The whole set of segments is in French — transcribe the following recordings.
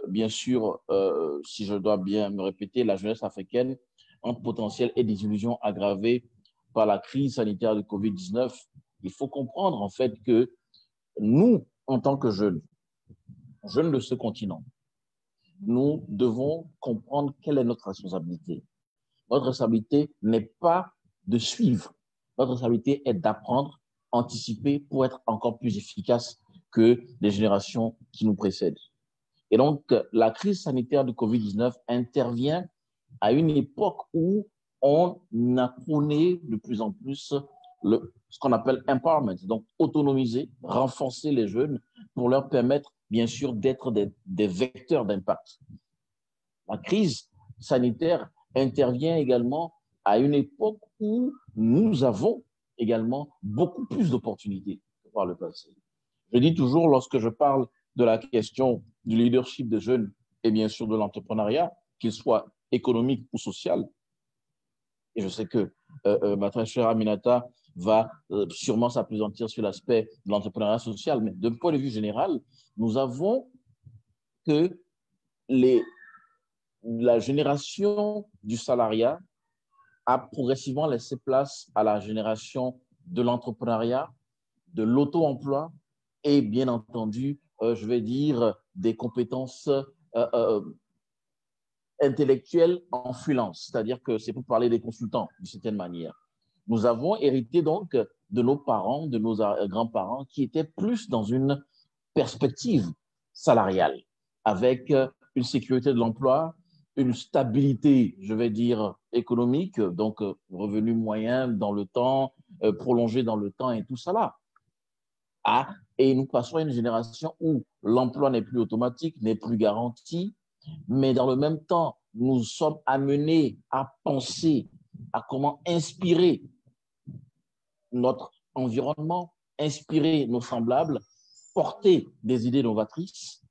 bien sûr, si je dois bien me répéter, la jeunesse africaine entre potentiel et désillusion aggravée par la crise sanitaire de Covid-19, il faut comprendre en fait que nous, en tant que jeunes de ce continent, nous devons comprendre quelle est notre responsabilité. Notre responsabilité n'est pas de suivre. Notre responsabilité est d'apprendre, anticiper pour être encore plus efficace que les générations qui nous précèdent. Et donc, la crise sanitaire de Covid-19 intervient à une époque où on apprenait de plus en plus ce qu'on appelle empowerment, donc autonomiser, renforcer les jeunes pour leur permettre, bien sûr, d'être des vecteurs d'impact. La crise sanitaire intervient également à une époque où nous avons également beaucoup plus d'opportunités que par le passé. Je dis toujours, lorsque je parle de la question du leadership des jeunes et bien sûr de l'entrepreneuriat, qu'il soit économique ou social, et je sais que ma très chère Aminata va sûrement s'appesantir sur l'aspect de l'entrepreneuriat social, mais d'un point de vue général, nous avons que la génération du salariat a progressivement laissé place à la génération de l'entrepreneuriat, de l'auto-emploi et bien entendu, je vais dire, des compétences intellectuelles en freelance, c'est-à-dire que c'est pour parler des consultants d'une certaine manière. Nous avons hérité donc de nos parents, de nos grands-parents qui étaient plus dans une perspective salariale avec une sécurité de l'emploi, une stabilité, je vais dire, économique, donc revenu moyen dans le temps, prolongé dans le temps et tout ça là. Ah, et nous passons à une génération où l'emploi n'est plus automatique, n'est plus garanti, mais dans le même temps, nous sommes amenés à penser à comment inspirer notre environnement, inspirer nos semblables, porter des idées novatrices.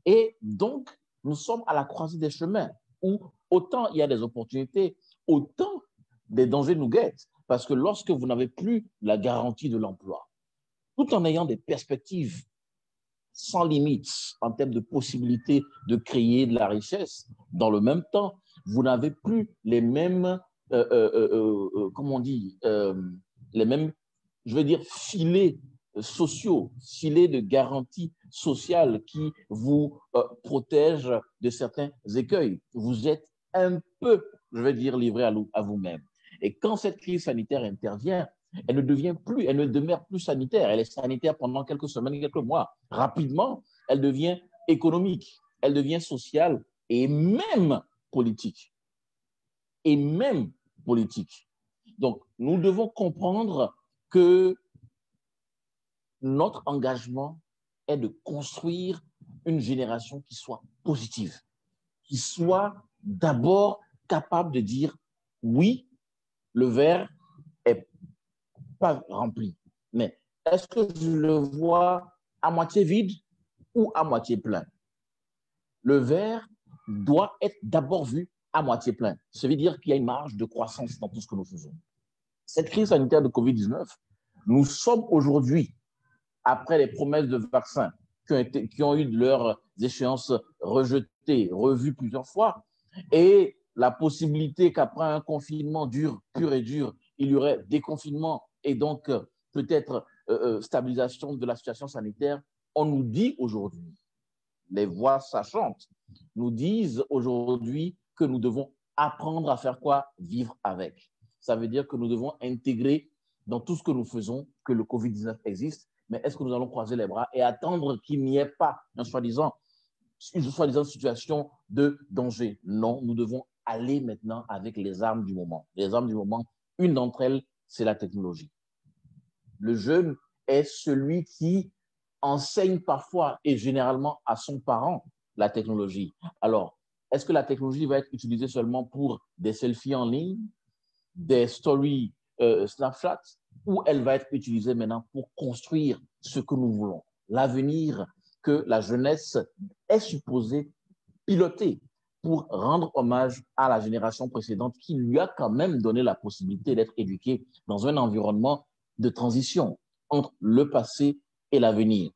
Et donc, nous sommes à la croisée des chemins où autant il y a des opportunités, autant des dangers nous guettent. Parce que lorsque vous n'avez plus la garantie de l'emploi, tout en ayant des perspectives sans limite en termes de possibilités de créer de la richesse, dans le même temps, vous n'avez plus les mêmes, comment on dit, les mêmes, je veux dire, filets sociaux, filets de garantie sociale qui vous protègent de certains écueils. Vous êtes un peu, je vais dire, livré à vous-même. Et quand cette crise sanitaire intervient, elle ne devient plus, elle ne demeure plus sanitaire. Elle est sanitaire pendant quelques semaines, quelques mois. Rapidement, elle devient économique, elle devient sociale et même politique. Et même politique. Donc, nous devons comprendre que notre engagement est de construire une génération qui soit positive, qui soit d'abord capable de dire oui, le verre est pas rempli, mais est-ce que je le vois à moitié vide ou à moitié plein? Le verre doit être d'abord vu à moitié plein. Ça veut dire qu'il y a une marge de croissance dans tout ce que nous faisons. Cette crise sanitaire de Covid-19, nous sommes aujourd'hui, après les promesses de vaccins qui ont eu leurs échéances rejetées, revues plusieurs fois, et la possibilité qu'après un confinement dur, pur et dur, il y aurait déconfinement et donc peut-être stabilisation de la situation sanitaire, on nous dit aujourd'hui, les voix sachantes nous disent aujourd'hui que nous devons apprendre à faire quoi? Vivre avec. Ça veut dire que nous devons intégrer dans tout ce que nous faisons que le Covid-19 existe, mais est-ce que nous allons croiser les bras et attendre qu'il n'y ait pas une soi-disant situation de danger? Non, nous devons aller maintenant avec les armes du moment. Les armes du moment, une d'entre elles, c'est la technologie. Le jeune est celui qui enseigne parfois et généralement à son parent la technologie. Alors, est-ce que la technologie va être utilisée seulement pour des selfies en ligne, des stories Snapchat, ou elle va être utilisée maintenant pour construire ce que nous voulons, l'avenir que la jeunesse est supposée piloter pour rendre hommage à la génération précédente qui lui a quand même donné la possibilité d'être éduquée dans un environnement de transition entre le passé et l'avenir.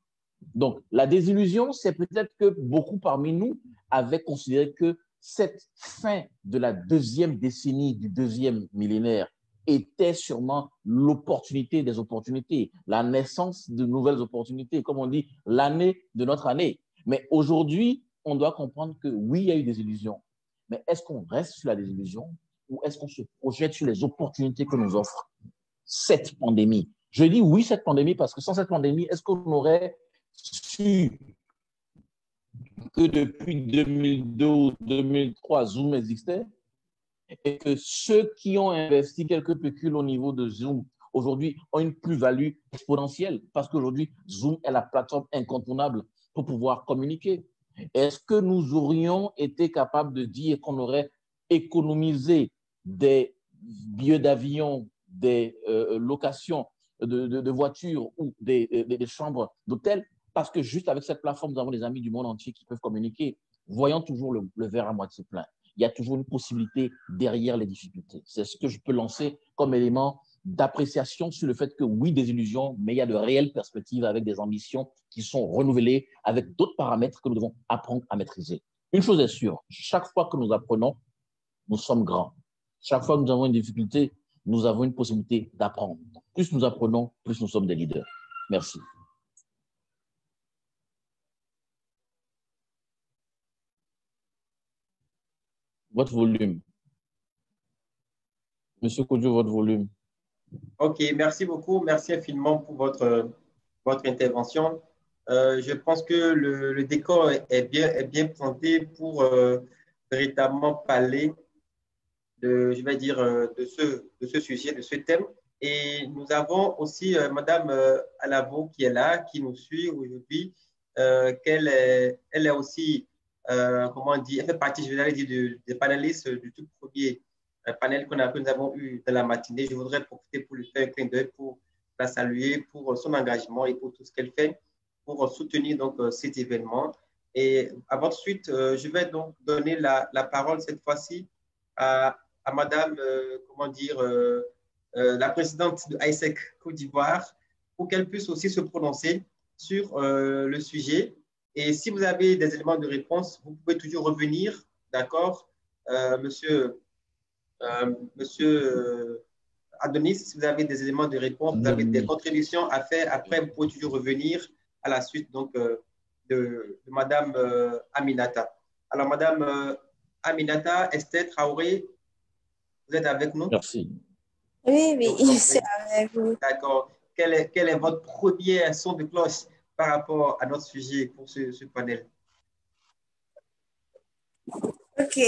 Donc, la désillusion, c'est peut-être que beaucoup parmi nous avaient considéré que cette fin de la deuxième décennie du deuxième millénaire était sûrement l'opportunité des opportunités, la naissance de nouvelles opportunités, comme on dit, l'année de notre année. Mais aujourd'hui, on doit comprendre que oui, il y a eu des illusions, mais est-ce qu'on reste sur la désillusion ou est-ce qu'on se projette sur les opportunités que nous offre cette pandémie? Je dis oui, cette pandémie, parce que sans cette pandémie, est-ce qu'on aurait su que depuis 2002 ou 2003, Zoom existait et que ceux qui ont investi quelques pécules au niveau de Zoom aujourd'hui ont une plus-value exponentielle parce qu'aujourd'hui, Zoom est la plateforme incontournable pour pouvoir communiquer. Est-ce que nous aurions été capables de dire qu'on aurait économisé des billets d'avion, des locations de voitures ou des chambres d'hôtel parce que juste avec cette plateforme, nous avons des amis du monde entier qui peuvent communiquer. Voyons toujours le verre à moitié plein. Il y a toujours une possibilité derrière les difficultés. C'est ce que je peux lancer comme élément d'appréciation sur le fait que oui, des illusions, mais il y a de réelles perspectives avec des ambitions qui sont renouvelées, avec d'autres paramètres que nous devons apprendre à maîtriser. Une chose est sûre, chaque fois que nous apprenons, nous sommes grands. Chaque fois que nous avons une difficulté, nous avons une possibilité d'apprendre. Plus nous apprenons, plus nous sommes des leaders. Merci. Votre volume. Monsieur Kodjo, votre volume. OK, merci beaucoup. Merci infiniment pour votre intervention. Je pense que le décor est bien planté pour véritablement parler je vais dire, de ce sujet, de ce thème. Et nous avons aussi Madame Alavo qui est là, qui nous suit aujourd'hui, elle est aussi, comment dire, elle fait partie, je vais dire, des panélistes du tout premier panel que nous avons eu dans la matinée. Je voudrais profiter pour lui faire un clin d'œil, pour la saluer, pour son engagement et pour tout ce qu'elle fait pour soutenir donc cet événement. Et à votre suite, je vais donc donner la parole cette fois-ci à Madame, comment dire, la présidente de ISEC Côte d'Ivoire, pour qu'elle puisse aussi se prononcer sur le sujet. Et si vous avez des éléments de réponse, vous pouvez toujours revenir, d'accord, monsieur Adonis, si vous avez des éléments de réponse, vous avez des contributions à faire, après, vous pouvez toujours revenir à la suite donc, de Madame Aminata. Alors, Madame Aminata Esther Traoré, vous êtes avec nous? Merci. Oui, je suis avec vous. D'accord. Quel est votre premier son de cloche par rapport à notre sujet pour ce panel? OK.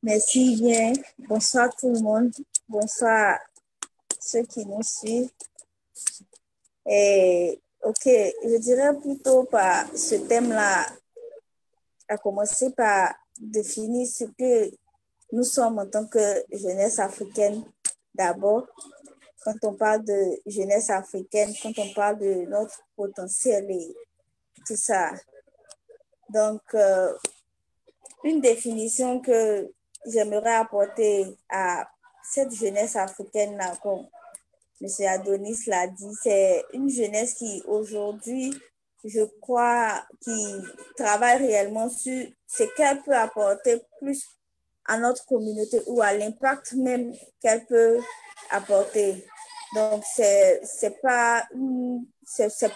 Merci bien. Bonsoir tout le monde. Bonsoir ceux qui nous suivent. Et OK, je dirais plutôt par ce thème-là, à commencer par définir ce que nous sommes en tant que jeunesse africaine d'abord. Quand on parle de jeunesse africaine, quand on parle de notre potentiel et tout ça. Donc, une définition que j'aimerais apporter à cette jeunesse africaine-là, comme M. Adonis l'a dit, c'est une jeunesse qui, aujourd'hui, je crois, qui travaille réellement sur ce qu'elle peut apporter plus à notre communauté ou à l'impact même qu'elle peut apporter. Donc, c'est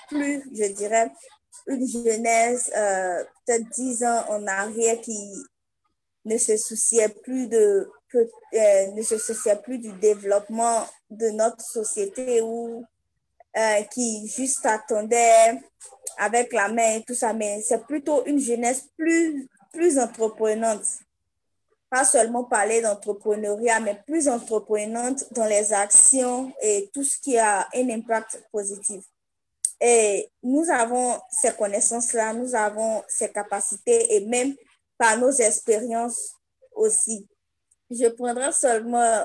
plus, je dirais, une jeunesse, peut-être 10 ans en arrière qui ne se souciait plus ne se souciait plus du développement de notre société ou qui juste attendait avec la main et tout ça, mais c'est plutôt une jeunesse plus entreprenante. Pas seulement parler d'entrepreneuriat, mais plus entreprenante dans les actions et tout ce qui a un impact positif. Et nous avons ces connaissances-là, nous avons ces capacités et même par nos expériences aussi. Je prendrai seulement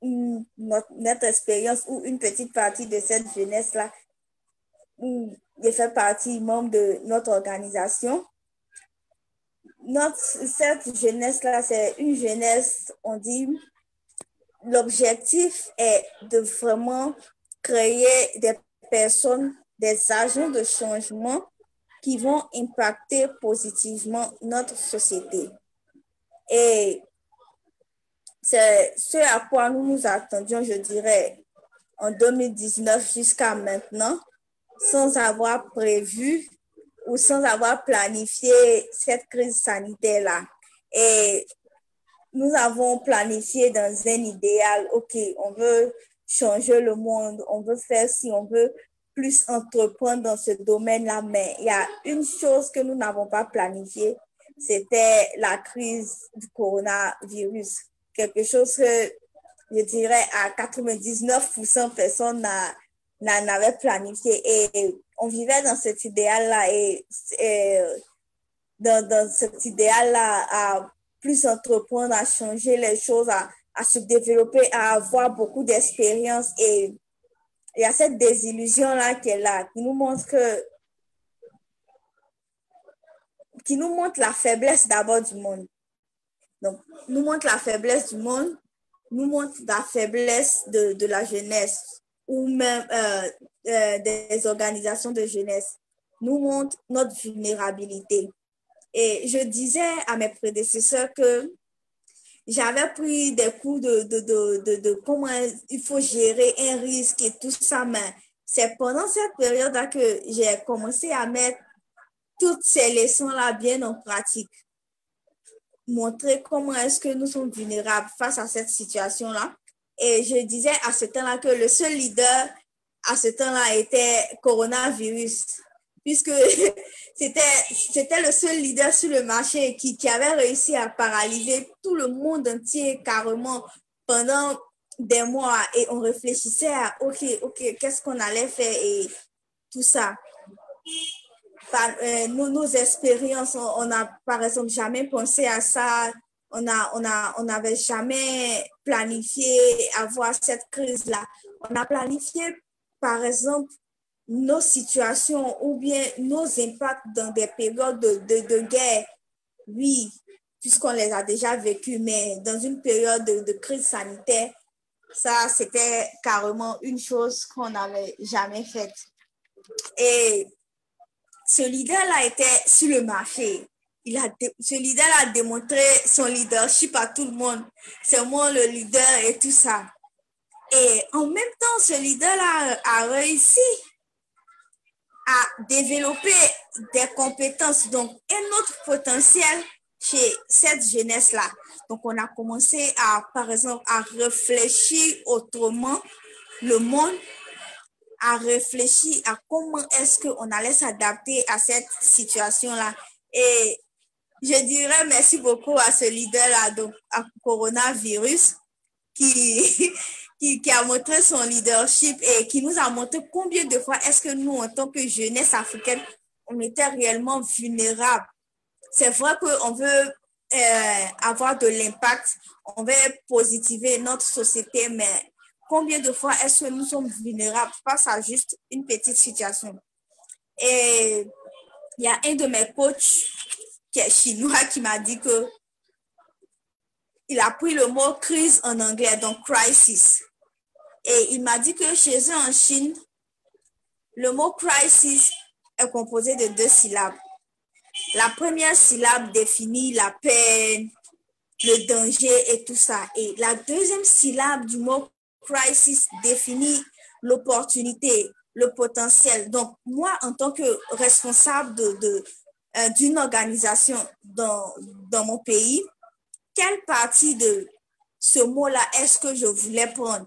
notre expérience ou une petite partie de cette jeunesse-là. Je fais partie membre de notre organisation. Cette jeunesse-là, c'est une jeunesse, on dit, l'objectif est de vraiment créer des personnes, des agents de changement qui vont impacter positivement notre société. Et c'est ce à quoi nous nous attendions, je dirais, en 2019 jusqu'à maintenant, sans avoir prévu ou sans avoir planifié cette crise sanitaire-là. Et nous avons planifié dans un idéal, OK, on veut changer le monde, on veut faire si on veut plus entreprendre dans ce domaine-là, mais il y a une chose que nous n'avons pas planifiée, c'était la crise du coronavirus. Quelque chose que je dirais à 99% personne n'avait planifié. Et on vivait dans cet idéal-là et dans cet idéal-là à plus entreprendre, à changer les choses, à se développer, à avoir beaucoup d'expérience. Et il y a cette désillusion-là qui est là, qui nous montre la faiblesse d'abord du monde. Donc, nous montre la faiblesse du monde, nous montre la faiblesse de la jeunesse ou même des organisations de jeunesse, nous montre notre vulnérabilité. Et je disais à mes prédécesseurs que j'avais pris des cours de comment il faut gérer un risque et tout ça, mais c'est pendant cette période-là que j'ai commencé à mettre toutes ces leçons-là bien en pratique. Montrer comment est-ce que nous sommes vulnérables face à cette situation-là. Et je disais à ce temps-là que le seul leader à ce temps-là était coronavirus, puisque c'était le seul leader sur le marché qui avait réussi à paralyser tout le monde entier carrément pendant des mois. Et on réfléchissait à, OK, qu'est-ce qu'on allait faire et tout ça. Nos expériences, on n'a par exemple jamais pensé à ça, on n'avait jamais planifié avoir cette crise-là. On a planifié par exemple nos situations ou bien nos impacts dans des périodes de guerre, oui, puisqu'on les a déjà vécues, mais dans une période de crise sanitaire, ça c'était carrément une chose qu'on n'avait jamais faite. Et ce leader-là était sur le marché. Ce leader a démontré son leadership à tout le monde. C'est moi le leader et tout ça. Et en même temps, ce leader-là a réussi à développer des compétences, donc un autre potentiel chez cette jeunesse-là. Donc, on a commencé à, par exemple, à réfléchir autrement le monde, à réfléchir à comment est-ce qu'on allait s'adapter à cette situation-là. Et je dirais merci beaucoup à ce leader-là, donc à coronavirus, qui a montré son leadership et qui nous a montré combien de fois est-ce que nous, en tant que jeunesse africaine, on était réellement vulnérables. C'est vrai qu'on veut avoir de l'impact, on veut positiver notre société, mais combien de fois est-ce que nous sommes vulnérables face à juste une petite situation? Et il y a un de mes coachs qui est chinois qui m'a dit que il a pris le mot crise en anglais, donc crisis. Et il m'a dit que chez eux en Chine, le mot crisis est composé de 2 syllabes. La première syllabe définit la peine, le danger et tout ça. Et la deuxième syllabe du mot crisis définit l'opportunité, le potentiel. Donc, moi, en tant que responsable d'une organisation dans mon pays, quelle partie de ce mot-là est-ce que je voulais prendre?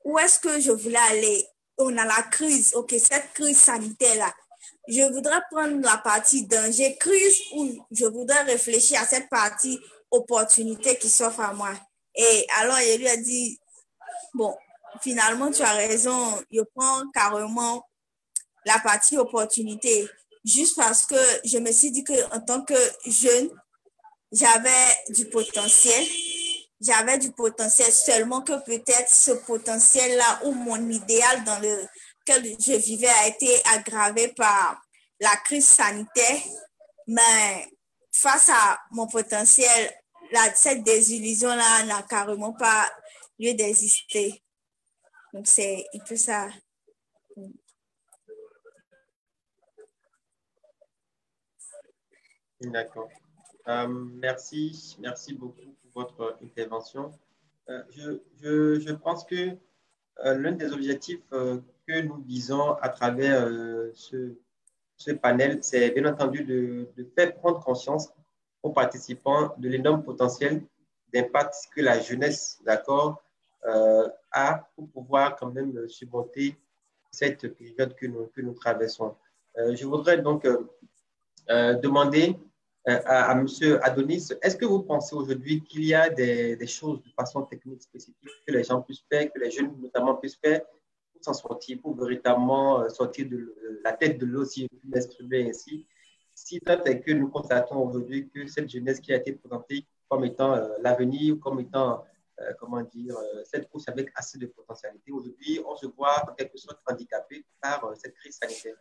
Où est-ce que je voulais aller? On a la crise, OK, cette crise sanitaire-là. Je voudrais prendre la partie danger, crise, ou je voudrais réfléchir à cette partie opportunité qui s'offre à moi. Et alors, il lui a dit, bon, finalement, tu as raison, je prends carrément la partie opportunité, juste parce que je me suis dit qu'en tant que jeune, j'avais du potentiel seulement que peut-être ce potentiel-là ou mon idéal dans lequel je vivais a été aggravé par la crise sanitaire. Mais face à mon potentiel, cette désillusion-là n'a carrément pas lieu d'exister. Donc, c'est un peu ça. D'accord. Merci beaucoup pour votre intervention. Je pense que l'un des objectifs que nous visons à travers ce panel, c'est bien entendu de faire prendre conscience aux participants de l'énorme potentiel d'impact que la jeunesse, d'accord, a pour pouvoir quand même surmonter cette période que nous traversons. Je voudrais donc demander à M. Adonis, est-ce que vous pensez aujourd'hui qu'il y a des choses de façon technique spécifique que les gens puissent faire, que les jeunes notamment puissent faire pour s'en sortir, pour véritablement sortir de la tête de l'eau, si je puis m'exprimer ainsi, si tant est que nous constatons aujourd'hui que cette jeunesse qui a été présentée comme étant l'avenir, comme étant, comment dire, cette course avec assez de potentialité, aujourd'hui, on se voit en quelque sorte handicapé par cette crise sanitaire.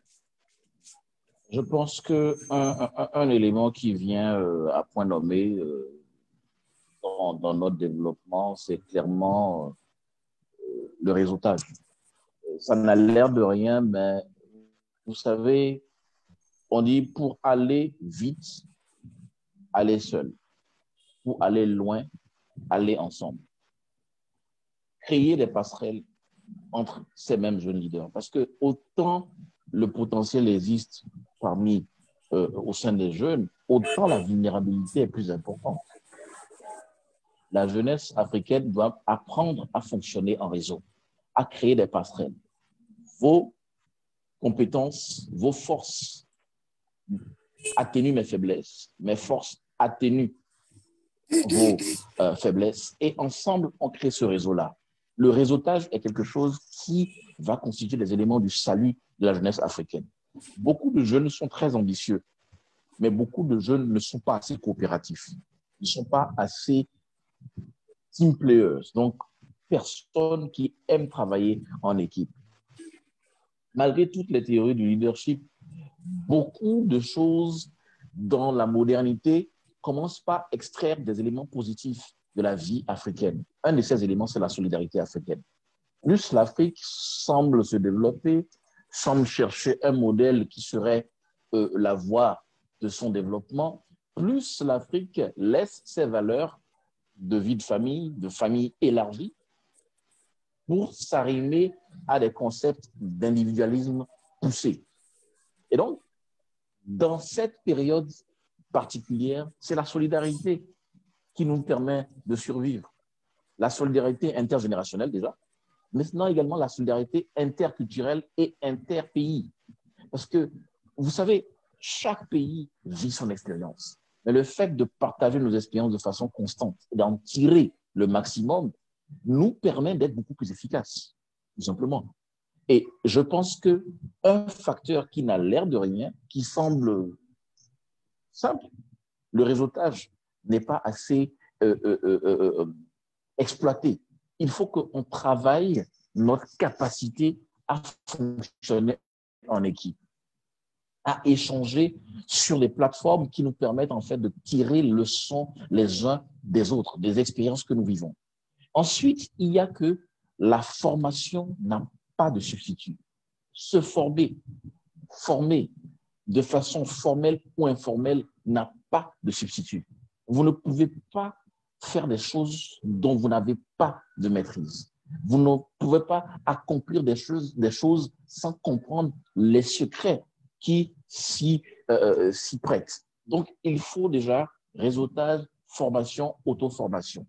Je pense qu'un élément qui vient à point nommé dans notre développement, c'est clairement le réseautage. Ça n'a l'air de rien, mais vous savez, on dit pour aller vite, aller seul. Pour aller loin, aller ensemble. Créer des passerelles entre ces mêmes jeunes leaders. Parce que autant le potentiel existe au sein des jeunes, autant la vulnérabilité est plus importante. La jeunesse africaine doit apprendre à fonctionner en réseau, à créer des passerelles. Vos compétences, vos forces atténuent mes faiblesses, mes forces atténuent vos faiblesses, et ensemble, on crée ce réseau-là. Le réseautage est quelque chose qui va constituer des éléments du salut de la jeunesse africaine. Beaucoup de jeunes sont très ambitieux, mais beaucoup de jeunes ne sont pas assez coopératifs. Ils ne sont pas assez team players, donc personnes qui aiment travailler en équipe. Malgré toutes les théories du leadership, beaucoup de choses dans la modernité commencent par extraire des éléments positifs de la vie africaine. Un de ces éléments, c'est la solidarité africaine. Plus l'Afrique semble se développer, semble chercher un modèle qui serait la voie de son développement, plus l'Afrique laisse ses valeurs de vie de famille élargie, pour s'arrimer à des concepts d'individualisme poussé. Et donc, dans cette période particulière, c'est la solidarité qui nous permet de survivre. La solidarité intergénérationnelle déjà, maintenant également la solidarité interculturelle et interpays. Parce que, vous savez, chaque pays vit son expérience. Mais le fait de partager nos expériences de façon constante et d'en tirer le maximum nous permet d'être beaucoup plus efficaces, tout simplement. Et je pense qu'un facteur qui n'a l'air de rien, qui semble simple, le réseautage n'est pas assez exploité. Il faut qu'on travaille notre capacité à fonctionner en équipe, à échanger sur les plateformes qui nous permettent en fait de tirer leçon les uns des autres, des expériences que nous vivons. Ensuite, il y a que la formation n'a pas de substitut. Se former de façon formelle ou informelle n'a pas de substitut. Vous ne pouvez pas faire des choses dont vous n'avez pas de maîtrise. Vous ne pouvez pas accomplir des choses sans comprendre les secrets qui s'y prêtent. Donc, il faut déjà réseautage, formation, auto-formation.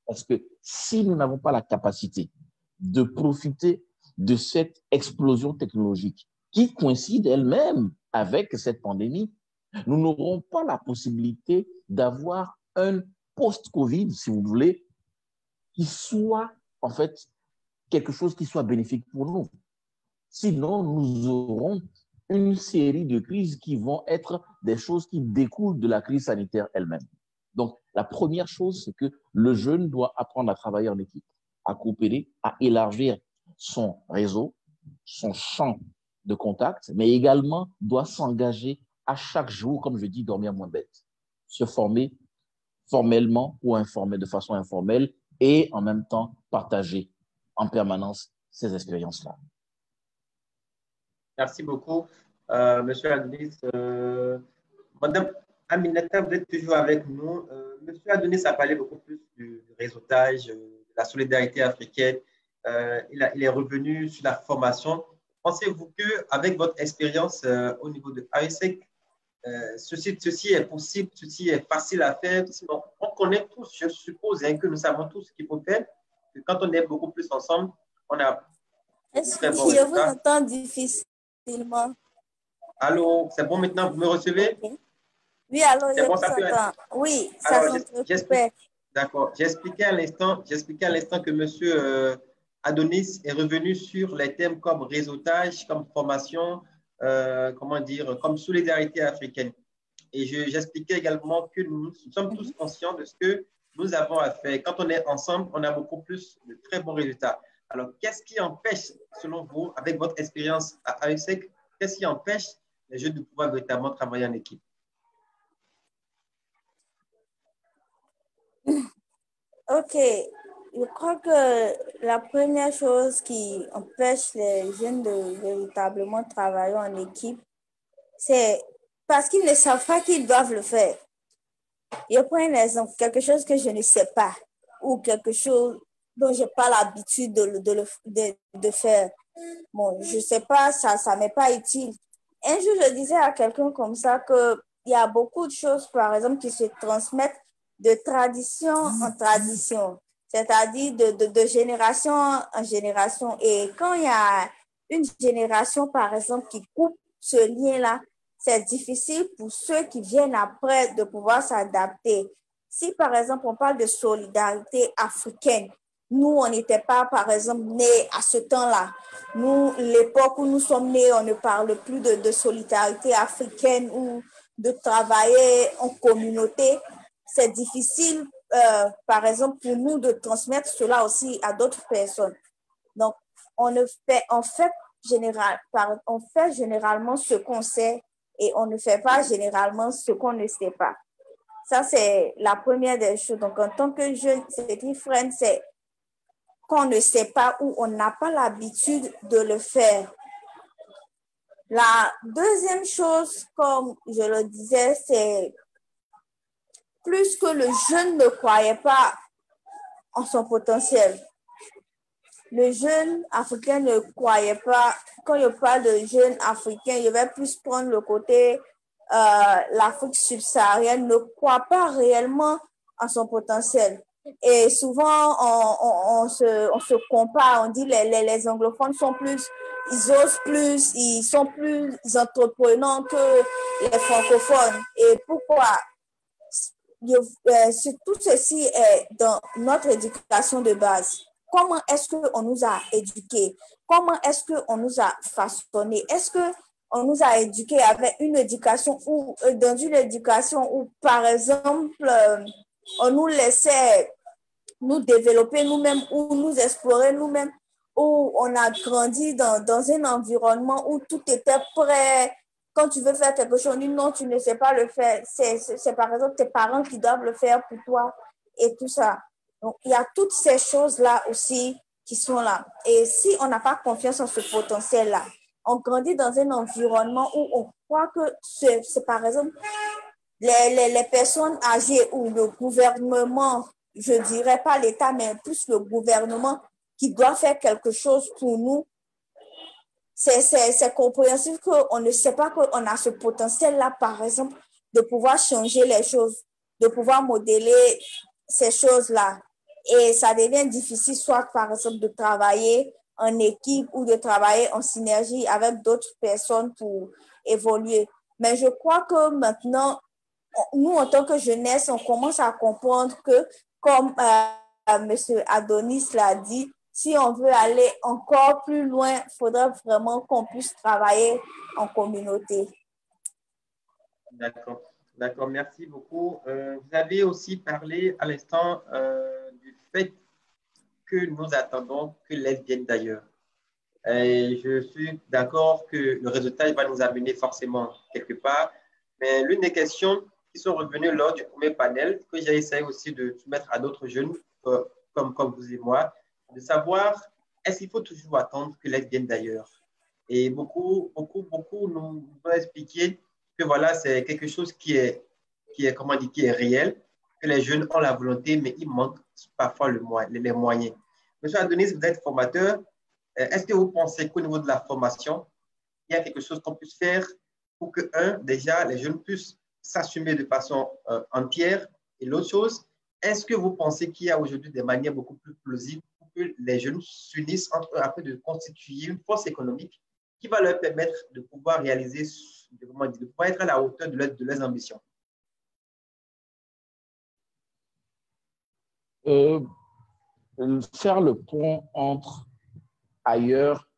Parce que si nous n'avons pas la capacité de profiter de cette explosion technologique qui coïncide elle-même avec cette pandémie, nous n'aurons pas la possibilité d'avoir un post-Covid, si vous voulez, qui soit en fait quelque chose qui soit bénéfique pour nous. Sinon, nous aurons une série de crises qui vont être des choses qui découlent de la crise sanitaire elle-même. Donc, la première chose, c'est que le jeune doit apprendre à travailler en équipe, à coopérer, à élargir son réseau, son champ de contact, mais également doit s'engager à chaque jour, comme je dis, dormir moins bête, se former formellement ou de façon informelle et en même temps partager en permanence ces expériences-là. Merci beaucoup, Monsieur Adonis. Madame, Aminata, vous êtes toujours avec nous. Monsieur Adonis a parlé beaucoup plus du réseautage, de la solidarité africaine. Il est revenu sur la formation. Pensez-vous qu'avec votre expérience au niveau de AESEC, ceci est possible, ceci est facile à faire? Sinon, on connaît tous, je suppose, hein, que nous savons tous ce qu'il faut faire. Que quand on est beaucoup plus ensemble, on a de Est-ce très que bons je vous résultats. entends difficilement? Allô, c'est bon maintenant, vous me recevez? Ok. Oui, alors C'est je bon, vous ça peut être. entends. Oui, ça Alors, j'explique. s'entrecoupait. D'accord. J'expliquais à l'instant que Monsieur Adonis est revenu sur les thèmes comme réseautage, comme formation, comment dire, comme solidarité africaine. Et j'expliquais également que nous sommes tous conscients de ce que nous avons à faire. Quand on est ensemble, on a beaucoup plus de très bons résultats. Alors, qu'est-ce qui empêche, selon vous, avec votre expérience à AESEC, qu'est-ce qui empêche les jeunes de pouvoir véritablement travailler en équipe? Ok, je crois que la première chose qui empêche les jeunes de véritablement travailler en équipe, c'est parce qu'ils ne savent pas qu'ils doivent le faire. Je prends un exemple, quelque chose que je ne sais pas ou quelque chose dont je n'ai pas l'habitude de faire. Bon, je ne sais pas, ça m'est pas utile. Un jour, je disais à quelqu'un comme ça qu'il y a beaucoup de choses, par exemple, qui se transmettent de tradition en tradition, c'est-à-dire de génération en génération. Et quand il y a une génération, par exemple, qui coupe ce lien-là, c'est difficile pour ceux qui viennent après de pouvoir s'adapter. Si, par exemple, on parle de solidarité africaine, nous, on n'était pas, par exemple, nés à ce temps-là. Nous, l'époque où nous sommes nés, on ne parle plus de solidarité africaine ou de travailler en communauté. C'est difficile, par exemple, pour nous de transmettre cela aussi à d'autres personnes. Donc, on fait généralement ce qu'on sait et on ne fait pas généralement ce qu'on ne sait pas. Ça, c'est la première des choses. Donc, en tant que jeune, c'est different, c'est qu'on ne sait pas ou on n'a pas l'habitude de le faire. La deuxième chose, comme je le disais, c'est plus que le jeune ne croyait pas en son potentiel. Le jeune africain ne croyait pas, quand je parle de jeune africain, je vais plus prendre le côté l'Afrique subsaharienne ne croit pas réellement en son potentiel. Et souvent, on se compare, on dit les anglophones sont plus, ils osent plus, ils sont plus entreprenants que les francophones. Et pourquoi? Tout ceci est dans notre éducation de base. Comment est-ce qu'on nous a éduqués? Comment est-ce qu'on nous a façonnés? Est-ce qu'on nous a éduqués avec une éducation ou dans une éducation où, par exemple, on nous laissait nous développer nous-mêmes ou nous explorer nous-mêmes, où on a grandi dans un environnement où tout était prêt. Quand tu veux faire quelque chose, on dit non, tu ne sais pas le faire. C'est par exemple tes parents qui doivent le faire pour toi et tout ça. Donc, il y a toutes ces choses-là aussi qui sont là. Et si on n'a pas confiance en ce potentiel-là, on grandit dans un environnement où on croit que c'est par exemple les personnes âgées ou le gouvernement, je ne dirais pas l'État, mais plus le gouvernement qui doit faire quelque chose pour nous, c'est compréhensif qu'on ne sait pas qu'on a ce potentiel-là, par exemple, de pouvoir changer les choses, de pouvoir modeler ces choses-là. Et ça devient difficile, soit par exemple, de travailler en équipe ou de travailler en synergie avec d'autres personnes pour évoluer. Mais je crois que maintenant, nous, en tant que jeunesse, on commence à comprendre que, comme M. Adonis l'a dit, si on veut aller encore plus loin, il faudrait vraiment qu'on puisse travailler en communauté. D'accord, d'accord, merci beaucoup. Vous avez aussi parlé à l'instant du fait que nous attendons que l'aide vienne d'ailleurs. Et je suis d'accord que le résultat va nous amener forcément quelque part. Mais l'une des questions qui sont revenues lors du premier panel, que j'ai essayé aussi de soumettre à d'autres jeunes comme vous et moi, de savoir est-ce qu'il faut toujours attendre que l'aide vienne d'ailleurs? Et beaucoup nous ont expliqué que voilà, c'est quelque chose qui est comment dire, qui est réel, que les jeunes ont la volonté, mais il manque parfois les moyens. Monsieur Adonis, vous êtes formateur. Est-ce que vous pensez qu'au niveau de la formation, il y a quelque chose qu'on puisse faire pour que, déjà, les jeunes puissent s'assumer de façon entière? Et l'autre chose, est-ce que vous pensez qu'il y a aujourd'hui des manières beaucoup plus plausibles pour que les jeunes s'unissent entre eux afin de constituer une force économique qui va leur permettre de pouvoir réaliser, de pouvoir être à la hauteur de leurs ambitions? Faire le pont entre ailleurs,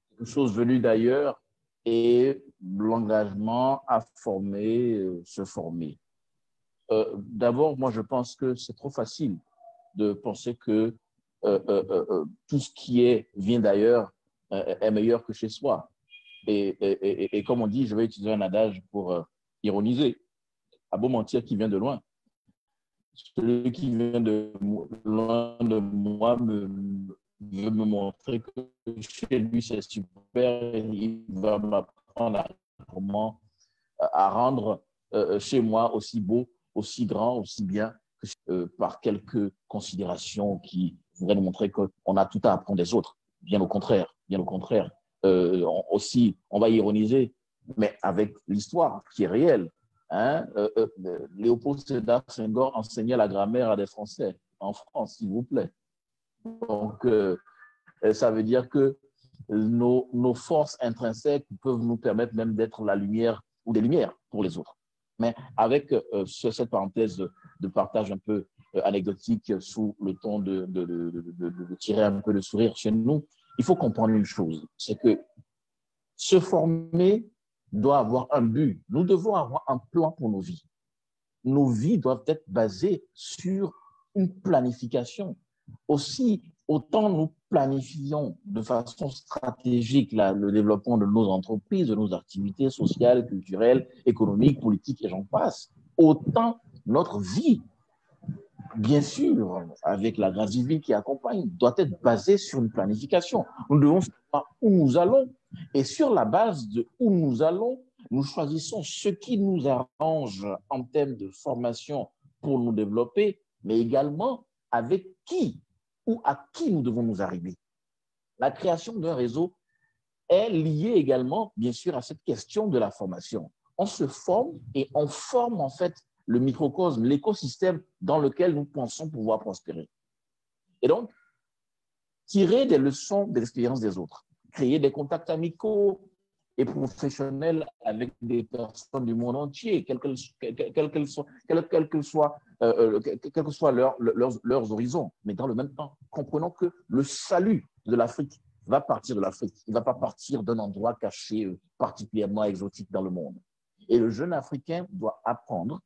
quelque chose venu d'ailleurs, et l'engagement à former, se former. D'abord, moi, je pense que c'est trop facile de penser que tout ce qui vient d'ailleurs est meilleur que chez soi. Et comme on dit, je vais utiliser un adage pour ironiser. À beau mentir qui vient de loin. Celui qui vient de loin de moi veut me montrer que chez lui, c'est super. Il va m'apprendre à rendre chez moi aussi beau, aussi grand, aussi bien, par quelques considérations qui voudraient nous montrer qu'on a tout à apprendre des autres. Bien au contraire, bien au contraire. Aussi, on va ironiser, mais avec l'histoire qui est réelle. Hein? Léopold Sédar Senghor enseignait la grammaire à des Français en France, s'il vous plaît. Donc, ça veut dire que nos forces intrinsèques peuvent nous permettre même d'être la lumière ou des lumières pour les autres. Mais avec cette parenthèse de partage un peu anecdotique sous le ton de tirer un peu le sourire chez nous, il faut comprendre une chose, c'est que se former doit avoir un but. Nous devons avoir un plan pour nos vies. Nos vies doivent être basées sur une planification. Aussi, autant nous planifions de façon stratégique le développement de nos entreprises, de nos activités sociales, culturelles, économiques, politiques et j'en passe, autant notre vie, bien sûr, avec la grâce divine qui accompagne, doit être basée sur une planification. Nous devons savoir où nous allons et sur la base de où nous allons, nous choisissons ce qui nous arrange en termes de formation pour nous développer, mais également avec qui ou à qui nous devons nous arriver. La création d'un réseau est liée également, bien sûr, à cette question de la formation. On se forme et on forme en fait le microcosme, l'écosystème dans lequel nous pensons pouvoir prospérer. Et donc, tirer des leçons de l'expérience des autres, créer des contacts amicaux et professionnels avec des personnes du monde entier, quels que soient leurs horizons. Mais dans le même temps, comprenons que le salut de l'Afrique va partir de l'Afrique. Il ne va pas partir d'un endroit caché, particulièrement exotique dans le monde. Et le jeune Africain doit apprendre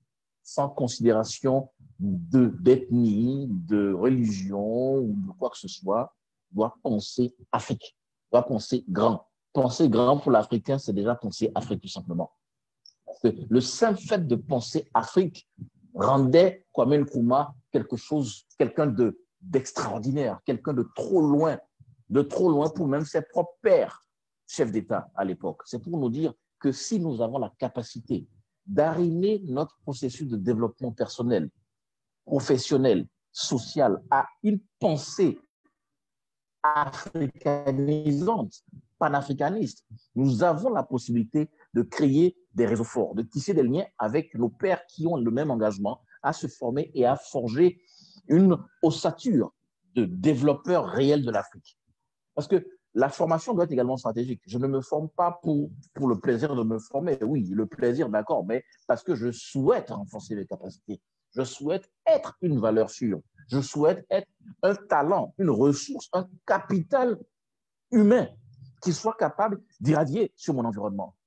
sans considération d'ethnie, de religion ou de quoi que ce soit, doit penser Afrique, doit penser grand. Penser grand pour l'Africain, c'est déjà penser Afrique tout simplement. Parce que le simple fait de penser Afrique rendait Kwame Nkrumah quelqu'un d'extraordinaire, quelqu'un de trop loin pour même ses propres pères, chefs d'État à l'époque. C'est pour nous dire que si nous avons la capacité d'arrimer notre processus de développement personnel, professionnel, social à une pensée africanisante, panafricaniste, nous avons la possibilité de créer des réseaux forts, de tisser des liens avec nos pairs qui ont le même engagement à se former et à forger une ossature de développeurs réels de l'Afrique. Parce que la formation doit être également stratégique. Je ne me forme pas pour le plaisir de me former. Oui, le plaisir, d'accord, mais parce que je souhaite renforcer mes capacités. Je souhaite être une valeur sûre. Je souhaite être un talent, une ressource, un capital humain qui soit capable d'irradier sur mon environnement.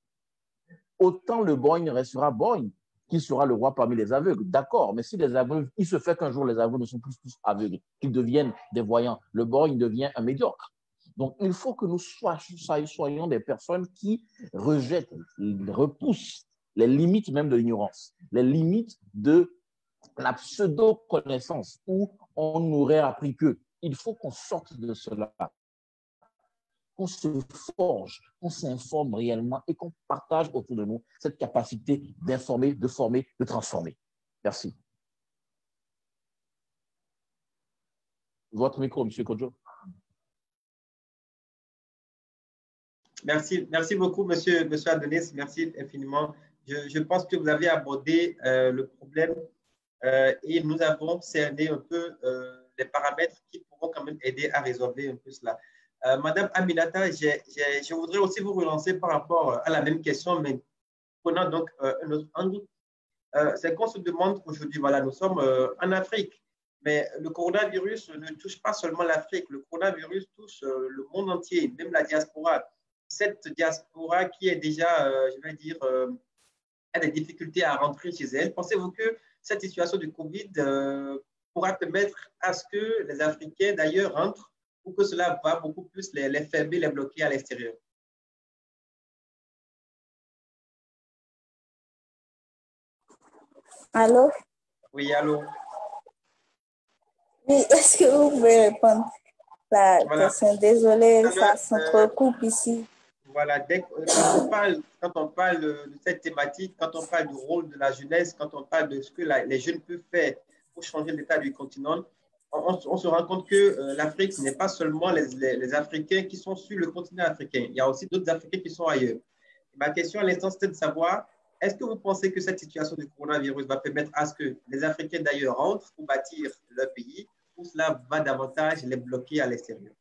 Autant le borgne restera borgne, qui sera le roi parmi les aveugles. D'accord, mais si les aveugles, il se fait qu'un jour les aveugles ne sont plus tous aveugles, qu'ils deviennent des voyants. Le borgne devient un médiocre. Donc, il faut que nous soyons des personnes qui rejettent, repoussent les limites même de l'ignorance, les limites de la pseudo-connaissance où on n'aurait appris que. Il faut qu'on sorte de cela, qu'on se forge, qu'on s'informe réellement et qu'on partage autour de nous cette capacité d'informer, de former, de transformer. Merci. Votre micro, M. Kodjo. Merci beaucoup, monsieur Adonis. Merci infiniment. Je pense que vous avez abordé le problème et nous avons cerné un peu les paramètres qui pourront quand même aider à résolver un peu cela. Madame Aminata, je voudrais aussi vous relancer par rapport à la même question, mais prenant donc un autre angle. C'est qu'on se demande aujourd'hui, voilà, nous sommes en Afrique, mais le coronavirus ne touche pas seulement l'Afrique, le coronavirus touche le monde entier, même la diaspora. Cette diaspora qui est déjà, je vais dire, a des difficultés à rentrer chez elle. Pensez-vous que cette situation du Covid pourra permettre à ce que les Africains d'ailleurs rentrent ou que cela va beaucoup plus les fermer, les bloquer à l'extérieur? Allô? Oui, allô? Oui, est-ce que vous pouvez répondre à la question? Désolée, ça s'entrecoupe ici. Voilà, quand on parle de cette thématique, quand on parle du rôle de la jeunesse, quand on parle de ce que les jeunes peuvent faire pour changer l'état du continent, on se rend compte que l'Afrique, ce n'est pas seulement les Africains qui sont sur le continent africain. Il y a aussi d'autres Africains qui sont ailleurs. Ma question à l'instant, c'était de savoir, est-ce que vous pensez que cette situation du coronavirus va permettre à ce que les Africains d'ailleurs rentrent pour bâtir leur pays, ou cela va davantage les bloquer à l'extérieur?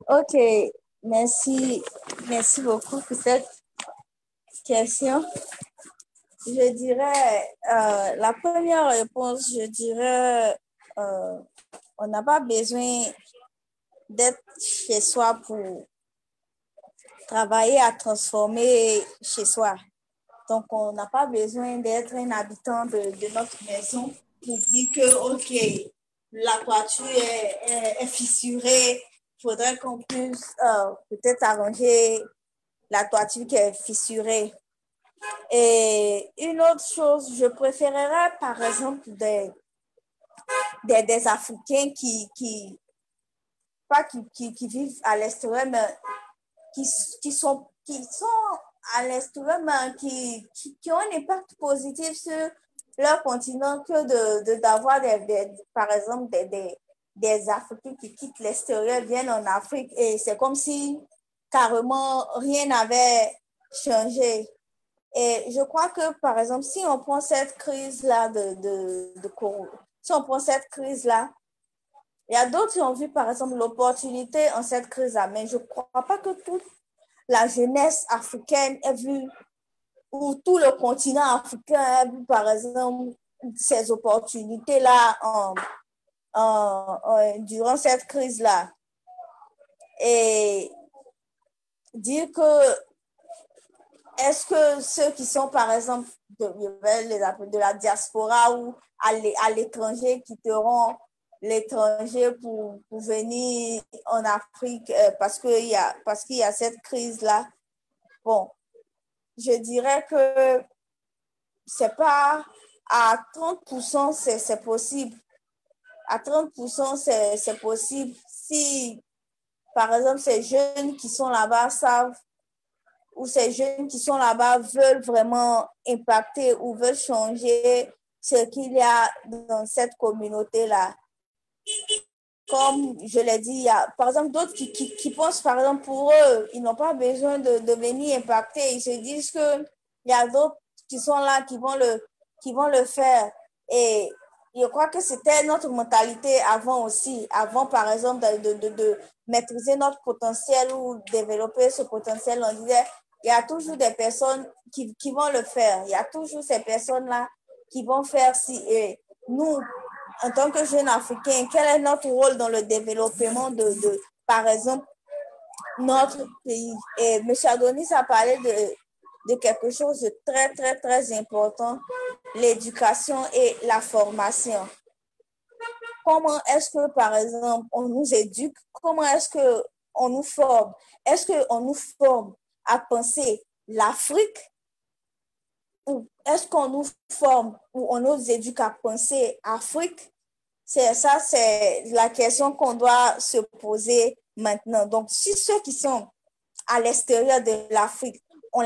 Ok, merci beaucoup pour cette question. Je dirais, la première réponse, je dirais, on n'a pas besoin d'être chez soi pour travailler à transformer chez soi. Donc, on n'a pas besoin d'être un habitant de notre maison pour dire que, OK, la toiture est fissurée, il faudrait qu'on puisse peut-être arranger la toiture qui est fissurée. Et une autre chose, je préférerais par exemple des Africains qui vivent à l'extérieur, mais qui sont à l'extérieur, mais qui ont un impact positif sur leur continent que d'avoir par exemple des Africains qui quittent l'extérieur, viennent en Afrique et c'est comme si carrément rien n'avait changé. Et je crois que, par exemple, si on prend cette crise-là si on prend cette crise-là, il y a d'autres qui ont vu, par exemple, l'opportunité en cette crise-là, mais je ne crois pas que toute la jeunesse africaine ait vu, ou tout le continent africain ait vu, par exemple, ces opportunités-là durant cette crise-là. Et dire que est-ce que ceux qui sont, par exemple, de la diaspora ou à l'étranger quitteront l'étranger pour venir en Afrique parce qu'il y a cette crise-là? Bon, je dirais que c'est pas à 30%, c'est possible. À 30%, c'est possible si, par exemple, ces jeunes qui sont là-bas savent ou ces jeunes qui sont là-bas veulent vraiment impacter ou veulent changer ce qu'il y a dans cette communauté-là. Comme je l'ai dit, il y a par exemple d'autres qui pensent, par exemple, pour eux, ils n'ont pas besoin de venir impacter. Ils se disent qu'il y a d'autres qui sont là, qui vont le faire. Et je crois que c'était notre mentalité avant aussi. Avant, par exemple, de maîtriser notre potentiel ou développer ce potentiel, on disait, il y a toujours des personnes qui vont le faire. Il y a toujours ces personnes-là qui vont faire si. Et nous, en tant que jeunes Africains, quel est notre rôle dans le développement par exemple, notre pays? Et M. Adonis a parlé de quelque chose de très, très, très important, l'éducation et la formation. Comment est-ce que, par exemple, on nous éduque? Comment est-ce qu'on nous forme? Est-ce qu'on nous forme à penser l'Afrique? Ou est-ce qu'on nous forme ou on nous éduque à penser Afrique? C'est ça, c'est la question qu'on doit se poser maintenant. Donc, si ceux qui sont à l'extérieur de l'Afrique, on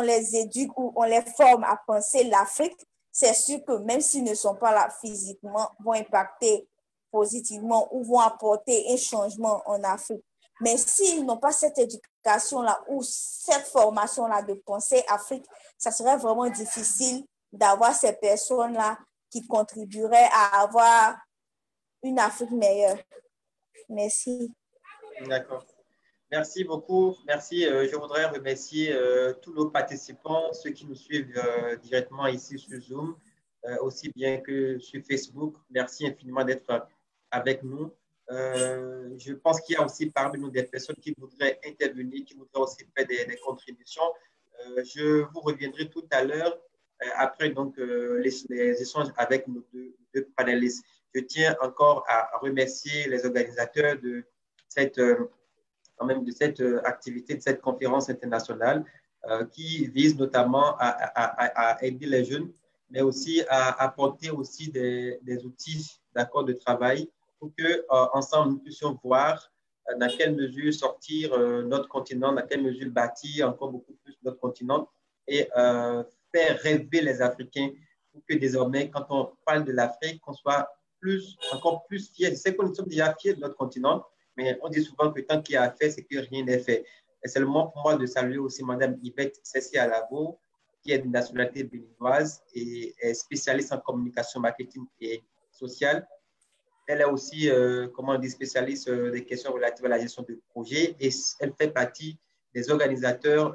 les éduque ou on les forme à penser l'Afrique, c'est sûr que même s'ils ne sont pas là physiquement, vont impacter positivement ou vont apporter un changement en Afrique. Mais s'ils n'ont pas cette éducation-là ou cette formation-là de penser Afrique, ça serait vraiment difficile d'avoir ces personnes-là qui contribueraient à avoir une Afrique meilleure. Merci. D'accord. Merci beaucoup. Merci. Je voudrais remercier tous nos participants, ceux qui nous suivent directement ici sur Zoom, aussi bien que sur Facebook. Merci infiniment d'être avec nous. Je pense qu'il y a aussi parmi nous des personnes qui voudraient intervenir, qui voudraient aussi faire des contributions. Je vous reviendrai tout à l'heure après donc, les échanges avec nos deux panélistes. Je tiens encore à remercier les organisateurs de cette quand même de cette activité, de cette conférence internationale qui vise notamment à aider les jeunes, mais aussi à apporter aussi des outils d'accord de travail pour que ensemble nous puissions voir dans quelle mesure sortir notre continent, dans quelle mesure bâtir encore beaucoup plus notre continent et faire rêver les Africains pour que désormais, quand on parle de l'Afrique, qu'on soit encore plus fiers. Je sais qu'on est déjà fiers de notre continent, mais on dit souvent que tant qu'il y a à faire, c'est que rien n'est fait. Et c'est le moment pour moi de saluer aussi Mme Yvette Cessi Alabo, qui est de nationalité béninoise et est spécialiste en communication, marketing et sociale. Elle est aussi, comment on dit, spécialiste des questions relatives à la gestion de projet et elle fait partie des organisateurs,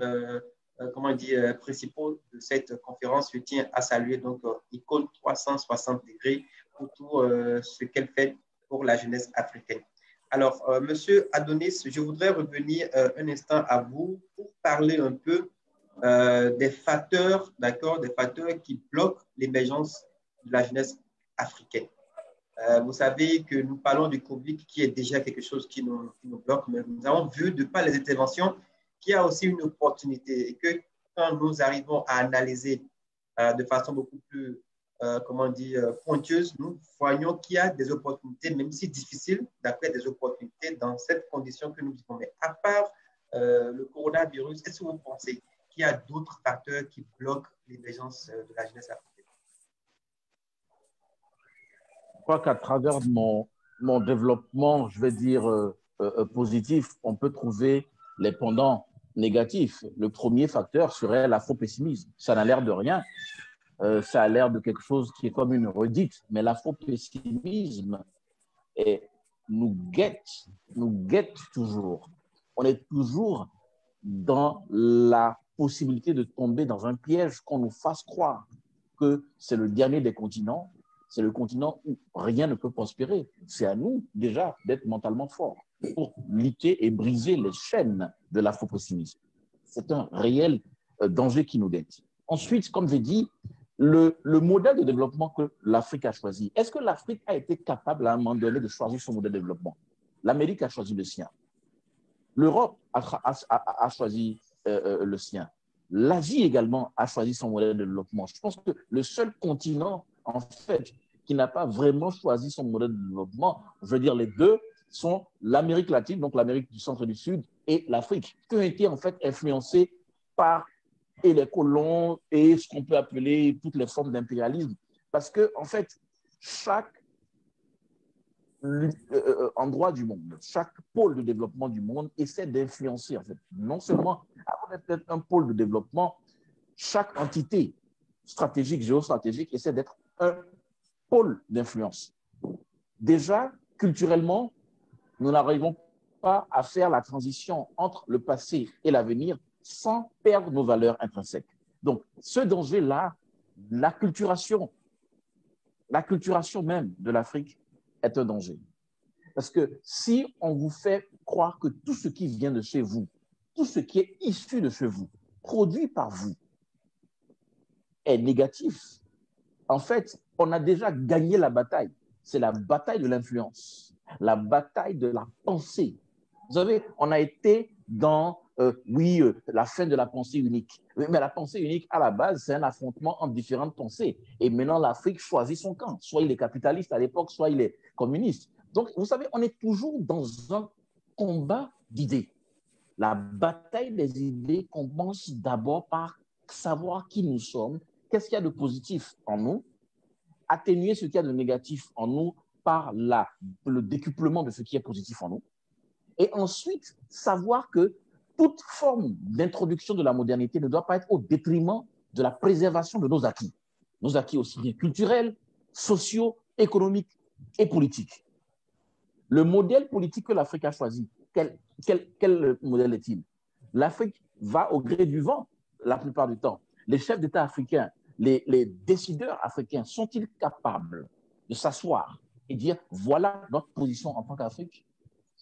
comment on dit, principaux de cette conférence. Je tiens à saluer donc Icône 360 degrés pour tout ce qu'elle fait pour la jeunesse africaine. Alors, Monsieur Adonis, je voudrais revenir un instant à vous pour parler un peu des facteurs, d'accord, des facteurs qui bloquent l'émergence de la jeunesse africaine. Vous savez que nous parlons du Covid qui est déjà quelque chose qui nous bloque, mais nous avons vu de par les interventions qu'il y a aussi une opportunité et que quand nous arrivons à analyser de façon beaucoup plus comment dire, pointueuse, nous voyons qu'il y a des opportunités, même si difficiles, d'après des opportunités dans cette condition que nous vivons. Mais à part le coronavirus, est-ce que vous pensez qu'il y a d'autres facteurs qui bloquent l'émergence de la jeunesse africaine? Je crois qu'à travers mon développement, je vais dire, positif, on peut trouver les pendants négatifs. Le premier facteur serait l'afro-pessimisme. Ça n'a l'air de rien. Ça a l'air de quelque chose qui est comme une redite, mais l'afro-pessimisme nous guette toujours. On est toujours dans la possibilité de tomber dans un piège qu'on nous fasse croire que c'est le dernier des continents, c'est le continent où rien ne peut prospérer. C'est à nous déjà d'être mentalement forts pour lutter et briser les chaînes de l'afro-pessimisme. C'est un réel danger qui nous guette. Ensuite, comme j'ai dit, le modèle de développement que l'Afrique a choisi. Est-ce que l'Afrique a été capable à un moment donné de choisir son modèle de développement? L'Amérique a choisi le sien. L'Europe a choisi le sien. L'Asie également a choisi son modèle de développement. Je pense que le seul continent, en fait, qui n'a pas vraiment choisi son modèle de développement, je veux dire les deux, sont l'Amérique latine, donc l'Amérique du centre et du sud, et l'Afrique, qui ont été en fait influencés par et les colons et ce qu'on peut appeler toutes les formes d'impérialisme. Parce que, en fait, chaque endroit du monde, chaque pôle de développement du monde essaie d'influencer, en fait, non seulement avoir peut-être un pôle de développement, chaque entité stratégique, géostratégique essaie d'être un pôle d'influence. Déjà, culturellement, nous n'arrivons pas à faire la transition entre le passé et l'avenir sans perdre nos valeurs intrinsèques. Donc, ce danger-là, l'acculturation même de l'Afrique est un danger. Parce que si on vous fait croire que tout ce qui vient de chez vous, tout ce qui est issu de chez vous, produit par vous, est négatif, en fait, on a déjà gagné la bataille. C'est la bataille de l'influence, la bataille de la pensée. Vous savez, on a été dans la fin de la pensée unique. Mais la pensée unique, à la base, c'est un affrontement entre différentes pensées. Et maintenant, l'Afrique choisit son camp. Soit il est capitaliste à l'époque, soit il est communiste. Donc, vous savez, on est toujours dans un combat d'idées. La bataille des idées commence d'abord par savoir qui nous sommes, qu'est-ce qu'il y a de positif en nous, atténuer ce qu'il y a de négatif en nous par le décuplement de ce qui est positif en nous, et ensuite savoir que toute forme d'introduction de la modernité ne doit pas être au détriment de la préservation de nos acquis aussi bien culturels, sociaux, économiques et politiques. Le modèle politique que l'Afrique a choisi, quel modèle est-il? L'Afrique va au gré du vent la plupart du temps. Les chefs d'État africains, les décideurs africains sont-ils capables de s'asseoir et dire voilà notre position en tant qu'Afrique?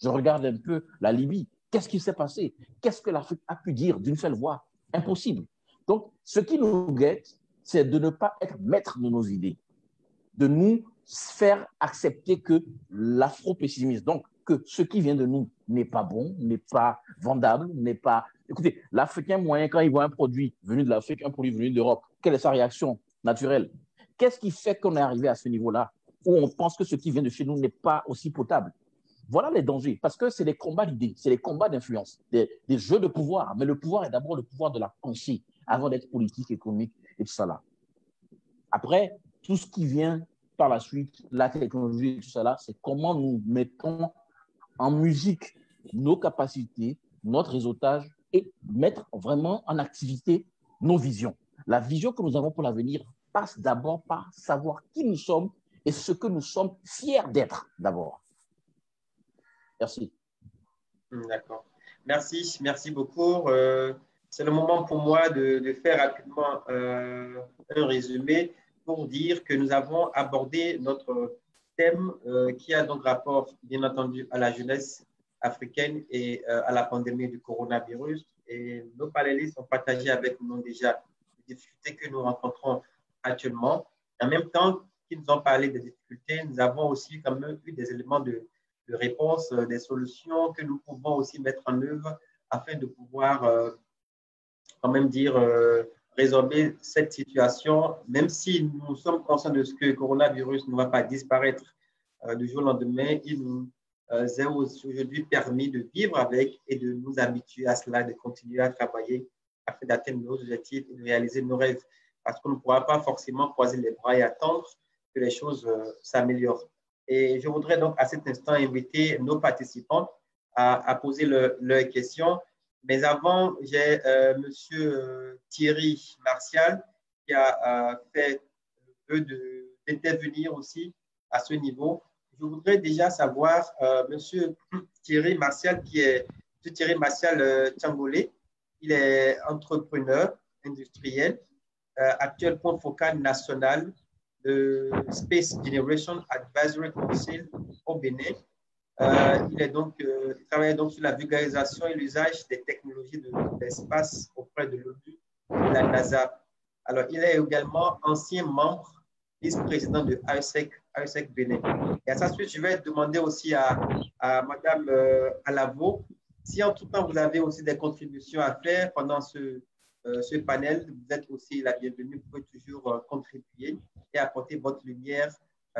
Je regarde un peu la Libye. Qu'est-ce qui s'est passé? Qu'est-ce que l'Afrique a pu dire d'une seule voix? Impossible. Donc, ce qui nous guette, c'est de ne pas être maître de nos idées, de nous faire accepter que l'afro-pessimisme, donc que ce qui vient de nous n'est pas bon, n'est pas vendable, n'est pas... Écoutez, l'Africain moyen, quand il voit un produit venu de l'Afrique, un produit venu d'Europe, quelle est sa réaction naturelle? Qu'est-ce qui fait qu'on est arrivé à ce niveau-là où on pense que ce qui vient de chez nous n'est pas aussi potable? Voilà les dangers, parce que c'est des combats d'idées, c'est des combats d'influence, des jeux de pouvoir. Mais le pouvoir est d'abord le pouvoir de la pensée, avant d'être politique, économique et tout ça là. Après, tout ce qui vient par la suite, la technologie et tout ça là, c'est comment nous mettons en musique nos capacités, notre réseautage et mettre vraiment en activité nos visions. La vision que nous avons pour l'avenir passe d'abord par savoir qui nous sommes et ce que nous sommes fiers d'être d'abord. Merci. D'accord. Merci beaucoup. C'est le moment pour moi de faire rapidement un résumé pour dire que nous avons abordé notre thème qui a donc rapport, bien entendu, à la jeunesse africaine et à la pandémie du coronavirus. Et nos panélistes ont partagé avec nous déjà les difficultés que nous rencontrons actuellement. En même temps qu'ils nous ont parlé des difficultés, nous avons aussi quand même eu des éléments de réponses, des solutions que nous pouvons aussi mettre en œuvre afin de pouvoir quand même dire résorber cette situation, même si nous sommes conscients de ce que le coronavirus ne va pas disparaître du jour au lendemain, il nous est aujourd'hui permis de vivre avec et de nous habituer à cela, de continuer à travailler afin d'atteindre nos objectifs et de réaliser nos rêves. Parce qu'on ne pourra pas forcément croiser les bras et attendre que les choses s'améliorent. Et je voudrais donc à cet instant inviter nos participants à poser leurs questions. Mais avant, j'ai M. Thierry Martial qui a fait le vœu d'intervenir aussi à ce niveau. Je voudrais déjà savoir, M. Thierry Martial, qui est M. Thierry Martial Tchangolé, il est entrepreneur industriel, actuel point focal national de Space Generation Advisory Council au Bénin. Il travaille donc sur la vulgarisation et l'usage des technologies de l'espace auprès de l'ONU et la NASA. Alors, il est également ancien membre, vice-président de AESEC Bénin. Et à sa suite, je vais demander aussi à Mme Alavo si en tout temps vous avez aussi des contributions à faire pendant ce panel. Vous êtes aussi la bienvenue, vous pouvez toujours contribuer et apporter votre lumière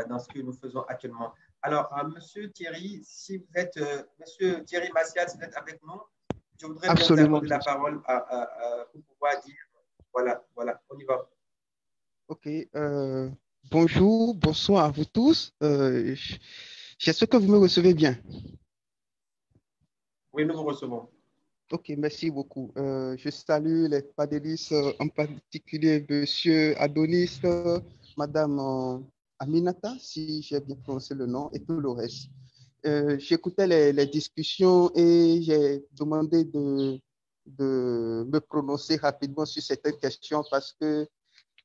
dans ce que nous faisons actuellement. Alors, Monsieur Thierry, si vous êtes, Monsieur Thierry Martial, si vous êtes avec nous, je voudrais vous accorder la parole pour pouvoir dire, voilà, on y va. Ok, bonjour, bonsoir à vous tous. J'espère que vous me recevez bien. Oui, nous vous recevons. Ok, merci beaucoup. Je salue les panélistes, en particulier Monsieur Adonis, Madame Aminata, si j'ai bien prononcé le nom, et tout le reste. J'écoutais les discussions et j'ai demandé de me prononcer rapidement sur certaines questions parce que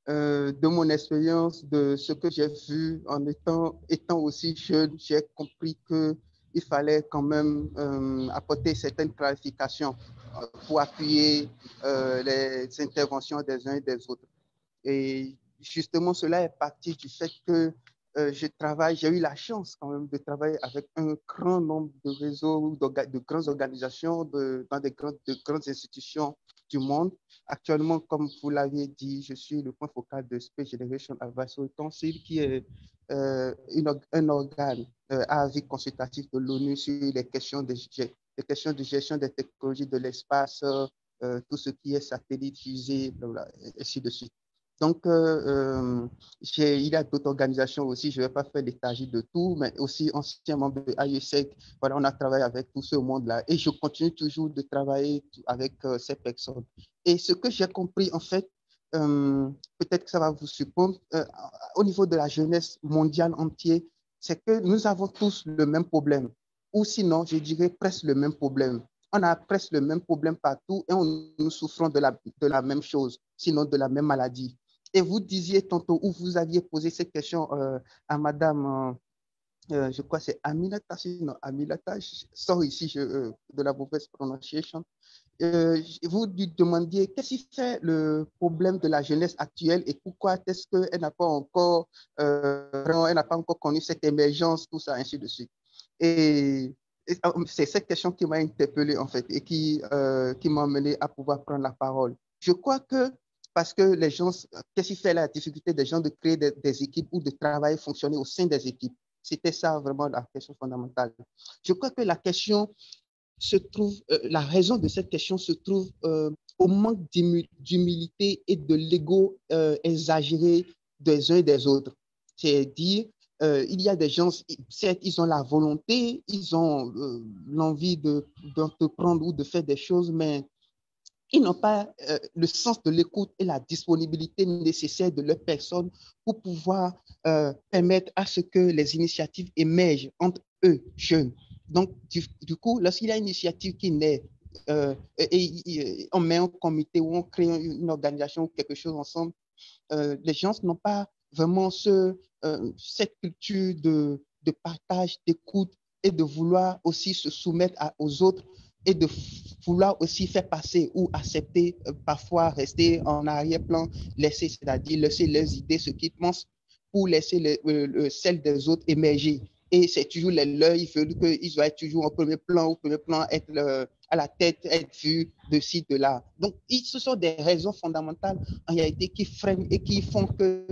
de mon expérience, de ce que j'ai vu en étant aussi jeune, j'ai compris qu'il fallait quand même apporter certaines clarifications pour appuyer les interventions des uns et des autres. Et justement, cela est parti du fait que j'ai eu la chance quand même de travailler avec un grand nombre de réseaux, de grandes organisations, dans de grandes institutions du monde. Actuellement, comme vous l'aviez dit, je suis le point focal de Space Generation Advisory Council, qui est un organe à avis consultatif de l'ONU sur les questions de gestion des technologies de l'espace, tout ce qui est satellite, fusée, ainsi de suite. Donc, il y a d'autres organisations aussi, je ne vais pas faire l'étagère de tout, mais aussi ancien membre de IESEC. Voilà, on a travaillé avec tout ce monde-là et je continue toujours de travailler avec ces personnes. Et ce que j'ai compris, en fait, peut-être que ça va vous surprendre, au niveau de la jeunesse mondiale entière, c'est que nous avons tous le même problème, ou sinon, je dirais presque le même problème. On a presque le même problème partout et nous souffrons de la même chose, sinon de la même maladie. Et vous disiez tantôt, ou vous aviez posé cette question à Madame, je crois que c'est Aminata, non, Aminata, sorry ici de la mauvaise prononciation. Vous lui demandiez qu'est-ce qui fait le problème de la jeunesse actuelle et pourquoi est-ce qu'elle n'a pas encore, elle n'a pas encore connu cette émergence, tout ça, ainsi de suite. Et c'est cette question qui m'a interpellé en fait et qui m'a amené à pouvoir prendre la parole. Je crois que parce que les gens, qu'est-ce qui fait la difficulté des gens de créer des équipes ou de travailler, fonctionner au sein des équipes? C'était ça vraiment la question fondamentale. Je crois que la question se trouve, la raison de cette question se trouve au manque d'humilité et de l'ego exagéré des uns et des autres. C'est-à-dire, il y a des gens, certes, ils ont la volonté, ils ont l'envie d'entreprendre ou de faire des choses, mais ils n'ont pas le sens de l'écoute et la disponibilité nécessaire de leur personne pour pouvoir permettre à ce que les initiatives émergent entre eux, jeunes. Donc, du coup, lorsqu'il y a une initiative qui naît, et on met un comité ou on crée une organisation ou quelque chose ensemble, les gens n'ont pas vraiment cette culture de partage, d'écoute et de vouloir aussi se soumettre aux autres et de vouloir aussi faire passer ou accepter, parfois rester en arrière-plan, c'est-à-dire laisser leurs idées, ce qu'ils pensent, pour laisser celles des autres émerger. Et c'est toujours les leurs, ils veulent qu'ils doivent être toujours au premier plan, être à la tête, être vus de ci, de là. Donc, ce sont des raisons fondamentales en réalité qui freinent et qui font que,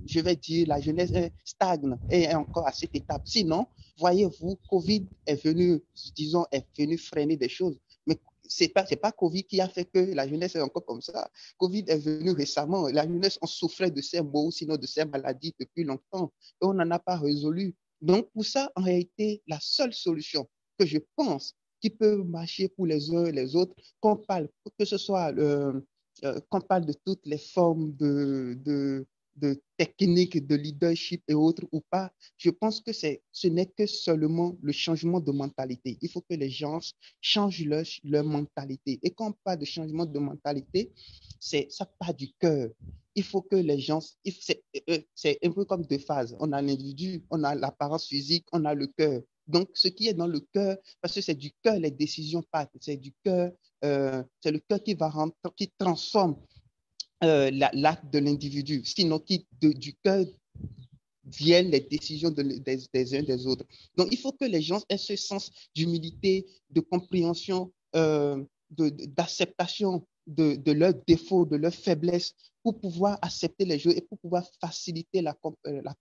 je vais dire, la jeunesse stagne et est encore à cette étape. Sinon, voyez-vous, Covid est venu, disons, est venu freiner des choses. Mais c'est pas Covid qui a fait que la jeunesse est encore comme ça. Covid est venu récemment. La jeunesse, on souffrait de ces maux, sinon de ces maladies depuis longtemps. Et on n'en a pas résolu. Donc, pour ça, en réalité, la seule solution que je pense qui peut marcher pour les uns et les autres, qu'on parle, que ce soit qu'on parle de toutes les formes de techniques, de leadership et autres ou pas, je pense que ce n'est que seulement le changement de mentalité. Il faut que les gens changent leur mentalité. Et quand on parle de changement de mentalité, ça part du cœur. Il faut que les gens, c'est un peu comme deux phases. On a l'individu, on a l'apparence physique, on a le cœur. Donc, ce qui est dans le cœur, parce que c'est du cœur les décisions partent, c'est du cœur, c'est le cœur qui transforme l'acte de l'individu. Sinon, du cœur viennent les décisions des uns des autres. Donc, il faut que les gens aient ce sens d'humilité, de compréhension, d'acceptation de leurs défauts, de leurs faiblesses, pour pouvoir accepter les choses et pour pouvoir faciliter la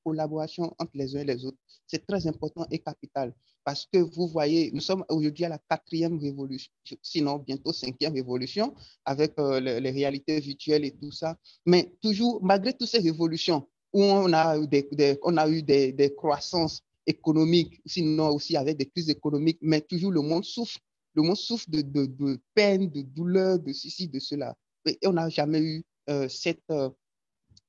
collaboration entre les uns et les autres. C'est très important et capital parce que vous voyez, nous sommes aujourd'hui à la 4e révolution, sinon bientôt 5e révolution avec les réalités virtuelles et tout ça. Mais toujours, malgré toutes ces révolutions, où on a eu des croissances économiques, sinon aussi avec des crises économiques, mais toujours le monde souffre. Le monde souffre de peine, de douleur, de ceci, de cela. Et on n'a jamais eu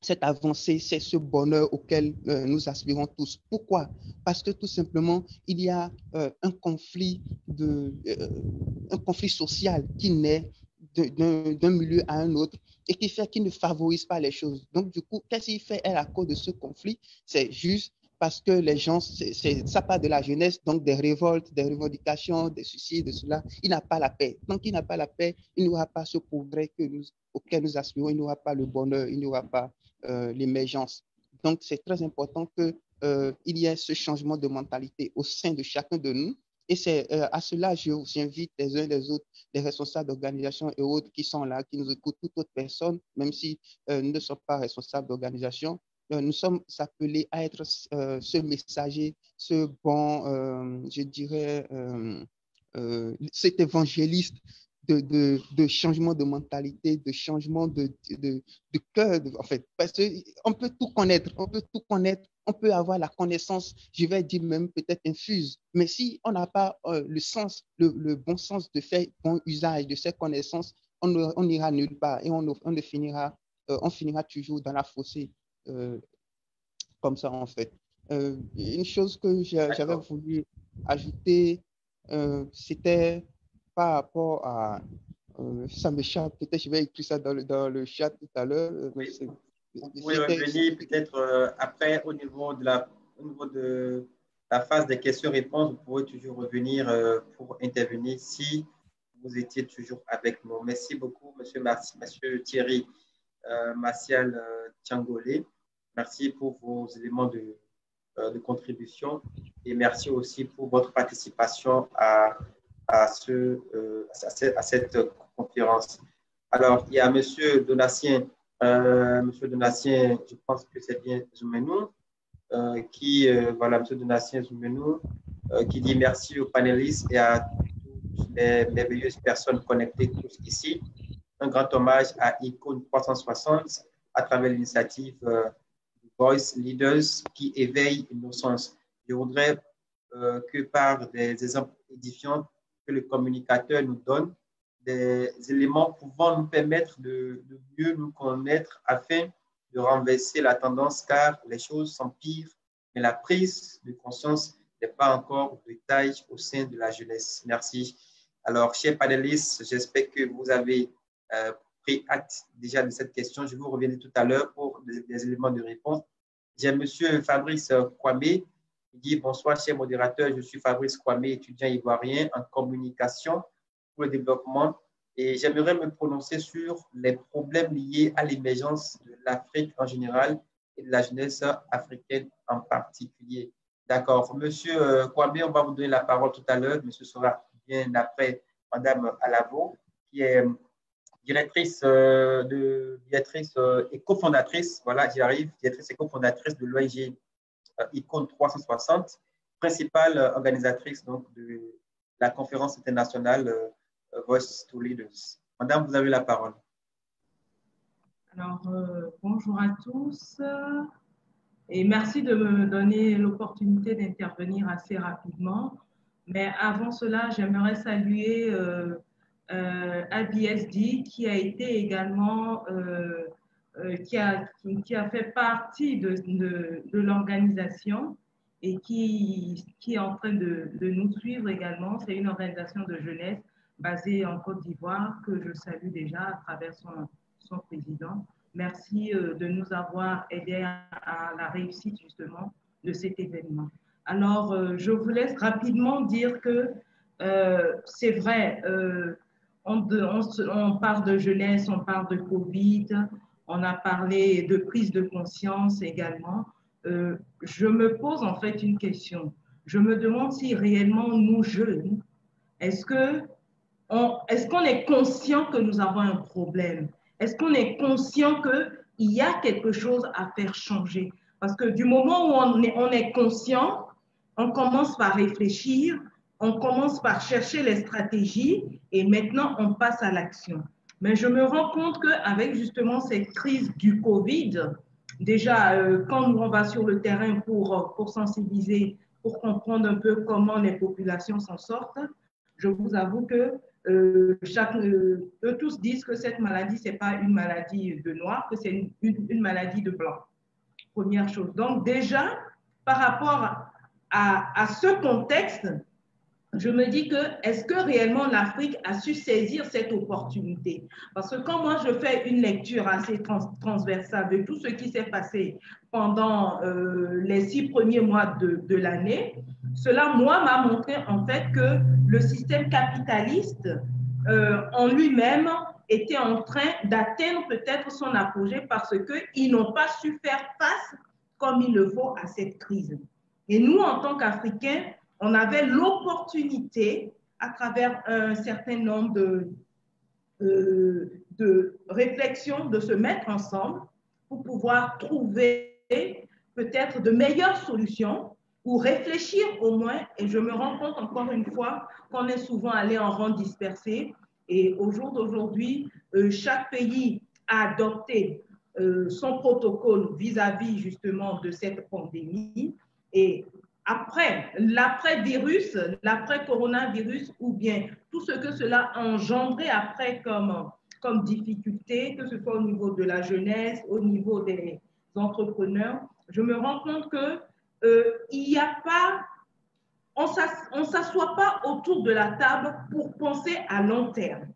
cette avancée, c'est ce bonheur auquel nous aspirons tous. Pourquoi? Parce que tout simplement, il y a un conflit social qui naît d'un milieu à un autre et qui ne favorise pas les choses. Donc, du coup, qu'est-ce qu'il fait à cause de ce conflit? C'est juste parce que les gens, ça part de la jeunesse, donc des révoltes, des revendications, des suicides, de cela. Il n'a pas la paix. Donc, il n'a pas la paix, il n'y aura pas ce progrès auquel nous aspirons, il n'y aura pas le bonheur, il n'y aura pas l'émergence. Donc, c'est très important que il y ait ce changement de mentalité au sein de chacun de nous. Et c'est à cela, j'invite les uns les autres, les responsables d'organisation et autres qui sont là, qui nous écoutent, toute autre personne, même si nous ne sommes pas responsables d'organisation. Nous sommes appelés à être ce messager, ce bon, je dirais, cet évangéliste de changement de mentalité, de changement de cœur, en fait. Parce qu'on peut tout connaître, on peut avoir la connaissance, je vais dire même peut-être infuse, mais si on n'a pas le sens, le bon sens de faire bon usage de ces connaissances, on n'ira nulle part et on finira toujours dans la fossée, comme ça en fait. Une chose que j'avais voulu ajouter, c'était par rapport à, ça m'échappe, peut-être je vais écrire ça dans le chat tout à l'heure. Oui. Vous pouvez revenir peut-être après au niveau de la phase des questions-réponses. Vous pouvez toujours revenir pour intervenir si vous étiez toujours avec nous. Merci beaucoup, monsieur Thierry Martial Tiangolé. Merci pour vos éléments de contribution et merci aussi pour votre participation à cette conférence. Alors, il y a monsieur Donatien. Monsieur Donatien, je pense que c'est bien Zoumenou, voilà, monsieur Donatien Zoumenou, qui dit merci aux panélistes et à toutes les merveilleuses personnes connectées tous ici. Un grand hommage à Icône 360 à travers l'initiative Voice Leaders qui éveille nos sens. Je voudrais que par des exemples édifiants que le communicateur nous donne, des éléments pouvant nous permettre de mieux nous connaître afin de renverser la tendance, car les choses s'empirent, mais la prise de conscience n'est pas encore de taille au sein de la jeunesse. Merci. Alors, chers panélistes, j'espère que vous avez pris acte déjà de cette question. Je vous reviendrai tout à l'heure pour des éléments de réponse. J'ai M. Fabrice Kwame qui dit « Bonsoir, cher modérateur, je suis Fabrice Kwame, étudiant ivoirien en communication pour le développement et j'aimerais me prononcer sur les problèmes liés à l'émergence de l'Afrique en général et de la jeunesse africaine en particulier. » D'accord. Monsieur Kwame, on va vous donner la parole tout à l'heure, mais ce sera bien après Madame Alavo, qui est directrice et cofondatrice, voilà, j'y arrive, directrice et cofondatrice de l'ONG Icône 360, principale organisatrice donc, de la conférence internationale Voice to Leaders. Madame, vous avez la parole. Alors, bonjour à tous et merci de me donner l'opportunité d'intervenir assez rapidement. Mais avant cela, j'aimerais saluer ABSD qui a été également, qui a fait partie de l'organisation et qui est en train de nous suivre également. C'est une organisation de jeunesse basée en Côte d'Ivoire que je salue déjà à travers son président. Merci de nous avoir aidés à la réussite justement de cet événement. Alors, je vous laisse rapidement dire que c'est vrai, on parle de jeunesse, on parle de Covid, on a parlé de prise de conscience également. Je me pose en fait une question. Je me demande si réellement nous jeunes, est-ce qu'on est conscient que nous avons un problème? Est-ce qu'on est conscient qu'il y a quelque chose à faire changer? Parce que du moment où on est conscient, on commence par réfléchir, on commence par chercher les stratégies et maintenant on passe à l'action. Mais je me rends compte qu'avec justement cette crise du Covid, déjà quand on va sur le terrain pour sensibiliser, pour comprendre un peu comment les populations s'en sortent, je vous avoue que eux tous disent que cette maladie, ce n'est pas une maladie de noir, que c'est une maladie de blanc. Première chose. Donc déjà, par rapport à ce contexte, je me dis que est-ce que réellement l'Afrique a su saisir cette opportunité? Parce que quand moi je fais une lecture assez transversale de tout ce qui s'est passé pendant les 6 premiers mois de l'année, cela, moi, m'a montré en fait que le système capitaliste en lui-même était en train d'atteindre peut-être son apogée parce qu'ils n'ont pas su faire face comme il le faut à cette crise. Et nous, en tant qu'Africains, on avait l'opportunité, à travers un certain nombre de réflexions, de se mettre ensemble pour pouvoir trouver peut-être de meilleures solutions ou réfléchir au moins. Et je me rends compte encore une fois qu'on est souvent allé en rang dispersé. Et au jour d'aujourd'hui, chaque pays a adopté son protocole vis-à-vis justement de cette pandémie. Et après, l'après-virus, l'après-coronavirus, ou bien tout ce que cela a engendré après comme difficulté, que ce soit au niveau de la jeunesse, au niveau des entrepreneurs, je me rends compte que il n'y a pas, on ne s'assoit pas autour de la table pour penser à long terme.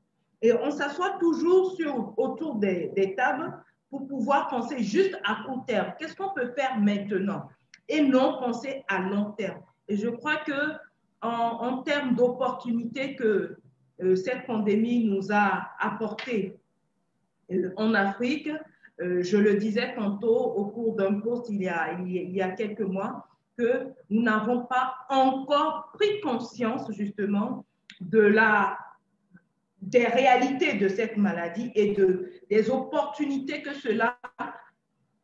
Et on s'assoit toujours autour des tables pour pouvoir penser juste à court terme. Qu'est-ce qu'on peut faire maintenant? Et non penser à long terme. Et je crois que en termes d'opportunités que cette pandémie nous a apportées en Afrique, je le disais tantôt au cours d'un post il y a quelques mois, que nous n'avons pas encore pris conscience justement des réalités de cette maladie et des opportunités que cela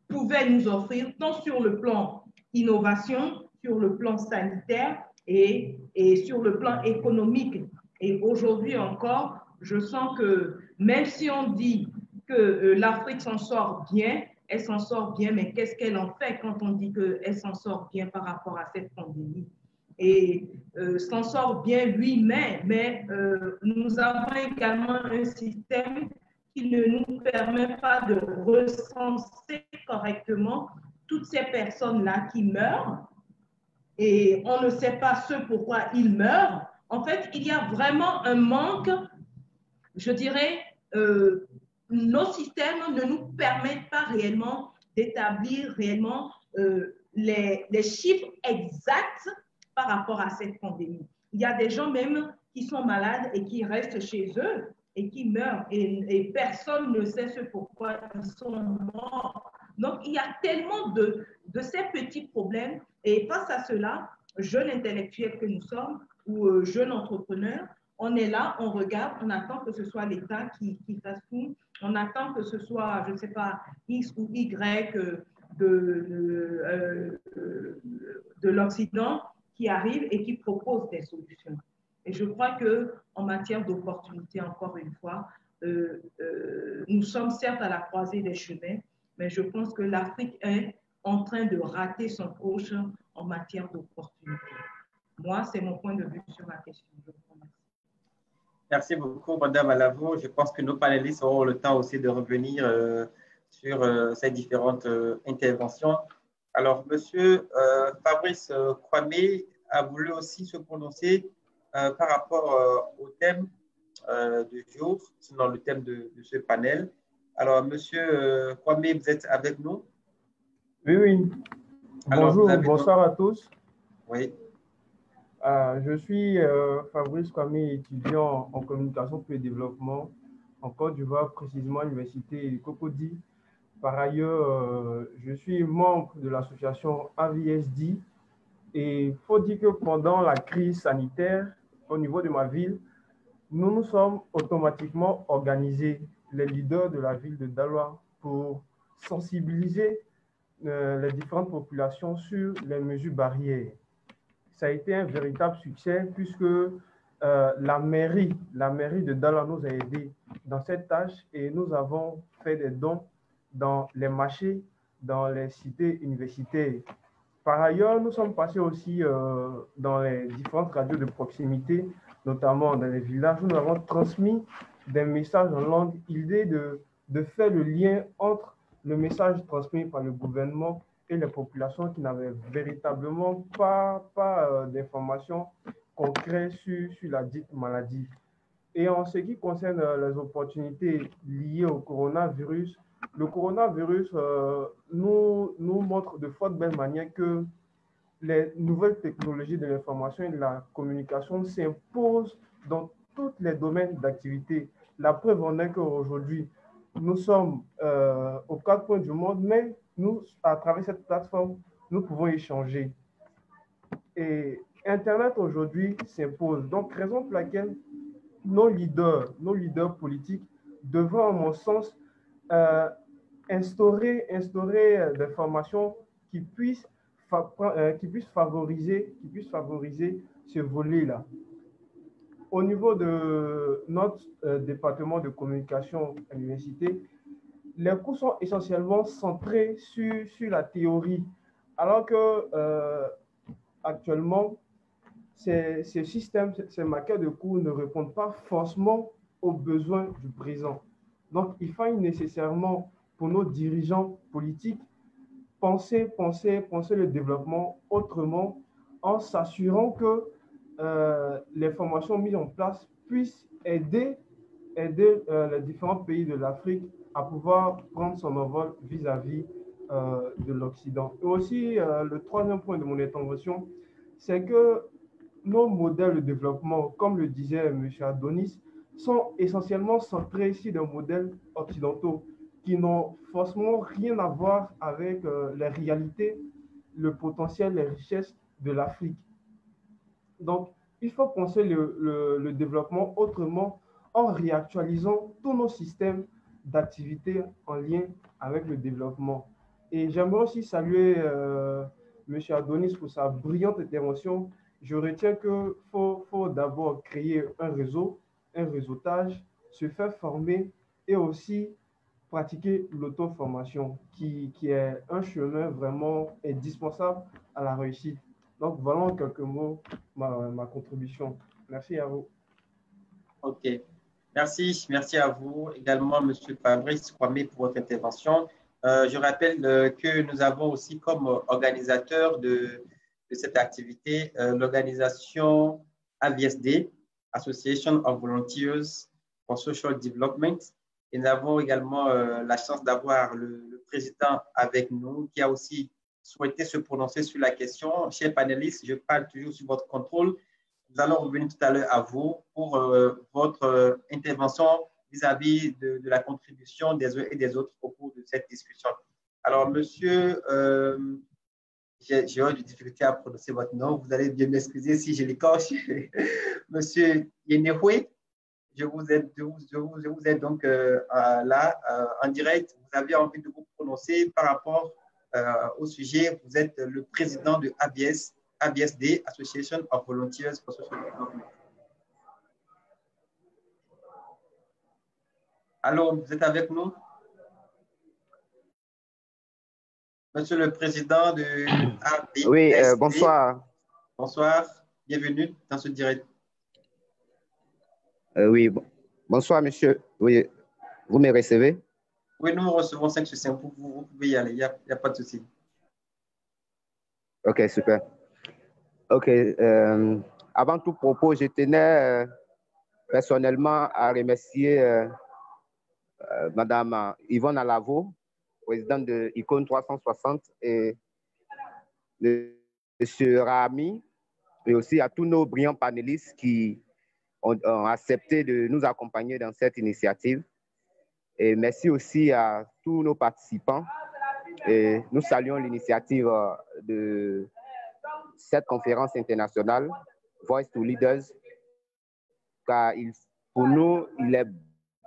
pouvait nous offrir, tant sur le plan innovation, sur le plan sanitaire et sur le plan économique. Et aujourd'hui encore, je sens que même si on dit que l'Afrique s'en sort bien, elle s'en sort bien, mais qu'est-ce qu'elle en fait quand on dit qu'elle s'en sort bien par rapport à cette pandémie? Et s'en sort bien, oui, mais nous avons également un système qui ne nous permet pas de recenser correctement toutes ces personnes-là qui meurent et on ne sait pas ce pourquoi ils meurent. En fait, il y a vraiment un manque, je dirais, nos systèmes ne nous permettent pas réellement d'établir réellement les chiffres exacts par rapport à cette pandémie. Il y a des gens même qui sont malades et qui restent chez eux et qui meurent et personne ne sait ce pourquoi ils sont morts. Donc, il y a tellement de ces petits problèmes et face à cela, jeunes intellectuels que nous sommes ou jeunes entrepreneurs, on est là, on regarde, on attend que ce soit l'État qui fasse tout, on attend que ce soit, je ne sais pas, X ou Y de l'Occident qui arrive et qui propose des solutions. Et je crois qu'en matière d'opportunités, encore une fois, nous sommes certes à la croisée des chemins, mais je pense que l'Afrique est en train de rater son coche en matière d'opportunités. Moi, c'est mon point de vue sur la question. Je vous remercie. Merci beaucoup, Madame Alavo. Je pense que nos panélistes auront le temps aussi de revenir sur ces différentes interventions. Alors, Monsieur Fabrice Kwame a voulu aussi se prononcer par rapport au thème du jour, sinon le thème de ce panel. Alors, Monsieur Kwame, vous êtes avec nous? Oui, oui. Alors, bonjour, bonsoir à tous. Oui. Je suis Fabrice Kwame, étudiant en communication et développement en Côte d'Ivoire, précisément à l'université Cocody. Par ailleurs, je suis membre de l'association AVSD et il faut dire que pendant la crise sanitaire, au niveau de ma ville, nous nous sommes automatiquement organisés, les leaders de la ville de Daloa, pour sensibiliser les différentes populations sur les mesures barrières. Ça a été un véritable succès puisque la mairie de Daloa nous a aidés dans cette tâche et nous avons fait des dons dans les marchés, dans les cités universitaires. Par ailleurs, nous sommes passés aussi dans les différentes radios de proximité, notamment dans les villages, où nous avons transmis des messages en langue, l'idée de faire le lien entre le message transmis par le gouvernement et les populations qui n'avaient véritablement pas d'informations concrètes sur la dite maladie. Et en ce qui concerne les opportunités liées au coronavirus, le coronavirus nous montre de fort belle manière que les nouvelles technologies de l'information et de la communication s'imposent dans tous les domaines d'activité. La preuve en est qu'aujourd'hui, nous sommes aux quatre coins du monde, mais nous, à travers cette plateforme, nous pouvons échanger. Et Internet aujourd'hui s'impose. Donc, raison pour laquelle nos leaders politiques devraient, à mon sens, instaurer des formations qui puissent favoriser ce volet-là. Au niveau de notre département de communication à l'université, les cours sont essentiellement centrés sur la théorie, alors que actuellement, ces systèmes, ces maquettes de cours ne répondent pas forcément aux besoins du présent. Donc, il faut nécessairement, pour nos dirigeants politiques, penser le développement autrement en s'assurant que les formations mises en place puissent aider les différents pays de l'Afrique à pouvoir prendre son envol vis-à-vis de l'Occident. Et aussi, le troisième point de mon intervention, c'est que nos modèles de développement, comme le disait M. Adonis, sont essentiellement centrés sur des modèles occidentaux qui n'ont forcément rien à voir avec les réalités, le potentiel, les richesses de l'Afrique. Donc, il faut penser le développement autrement en réactualisant tous nos systèmes d'activité en lien avec le développement. Et j'aimerais aussi saluer M. Adonis pour sa brillante intervention. Je retiens qu'il faut d'abord créer un réseau, un réseautage, se faire former et aussi pratiquer l'auto-formation qui est un chemin vraiment indispensable à la réussite. Donc, voilà en quelques mots ma contribution. Merci à vous. OK. Merci à vous également, M. Fabrice Kwame, pour votre intervention. Je rappelle que nous avons aussi comme organisateur de cette activité l'organisation AVSD, Association of Volunteers for Social Development. Et nous avons également la chance d'avoir le président avec nous qui a aussi souhaité se prononcer sur la question. Chers panélistes, je parle toujours sur votre contrôle. Nous allons revenir tout à l'heure à vous pour votre intervention vis-à-vis de la contribution des uns et des autres au cours de cette discussion. Alors, monsieur, j'ai eu des difficultés à prononcer votre nom. Vous allez bien m'excuser si je l'écorche. Monsieur Yenehwe, je vous aide donc là en direct. Vous avez envie de vous prononcer par rapport au sujet. Vous êtes le président de ABSD, Association of Volunteers for Social Development. Allô, vous êtes avec nous? Monsieur le président de ABSD. Oui, bonsoir. Bonsoir, bienvenue dans ce direct. Oui, bonsoir monsieur. Oui, vous me recevez? Oui, nous recevons 5 sur 5. Vous pouvez y aller, il n'y a pas de souci. Ok, super. Ok, avant tout propos, je tenais personnellement à remercier Madame Yvonne Alavo, présidente de Icône 360, et M. Rami, et aussi à tous nos brillants panélistes qui ont accepté de nous accompagner dans cette initiative. Et merci aussi à tous nos participants. Et nous saluons l'initiative de cette conférence internationale, Voice to Leaders, car pour nous, il est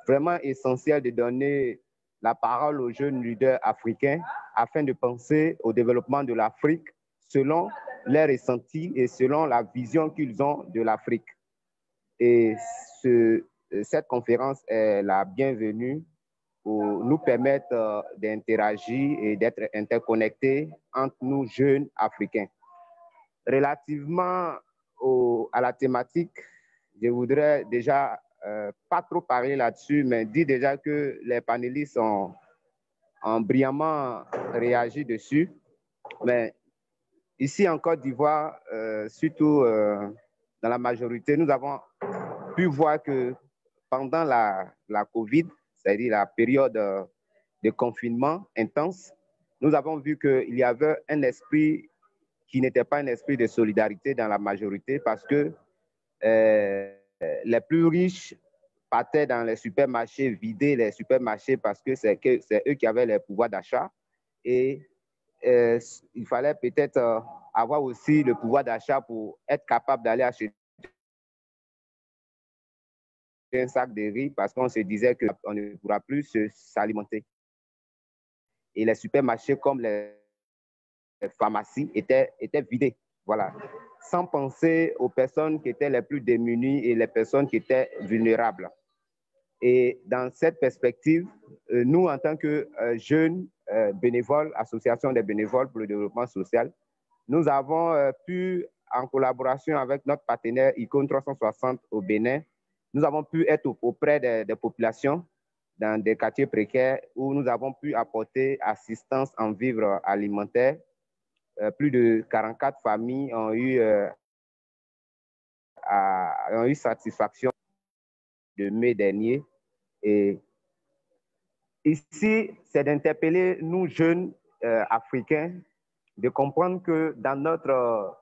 vraiment essentiel de donner la parole aux jeunes leaders africains afin de penser au développement de l'Afrique selon leurs ressentis et selon la vision qu'ils ont de l'Afrique. Et cette conférence est la bienvenue pour nous permettre d'interagir et d'être interconnectés entre nous jeunes Africains. Relativement à la thématique, je voudrais déjà pas trop parler là-dessus, mais dire déjà que les panélistes ont brillamment réagi dessus. Mais ici en Côte d'Ivoire, surtout dans la majorité, nous avons pu voir que pendant la COVID, c'est-à-dire la période de confinement intense, nous avons vu qu'il y avait un esprit qui n'était pas un esprit de solidarité dans la majorité parce que les plus riches partaient dans les supermarchés, vidaient les supermarchés parce que c'est eux qui avaient le pouvoir d'achat. Et il fallait peut-être avoir aussi le pouvoir d'achat pour être capable d'aller acheter un sac de riz parce qu'on se disait qu'on ne pourra plus s'alimenter. Et les supermarchés comme les pharmacies étaient vidés. Voilà. Sans penser aux personnes qui étaient les plus démunies et les personnes qui étaient vulnérables. Et dans cette perspective, nous, en tant que jeunes bénévoles, association des bénévoles pour le développement social, nous avons pu, en collaboration avec notre partenaire ICON 360 au Bénin, nous avons pu être auprès des populations dans des quartiers précaires où nous avons pu apporter assistance en vivres alimentaires. Plus de 44 familles ont eu satisfaction de mai dernier. Et ici, c'est d'interpeller nous jeunes africains, de comprendre que dans notre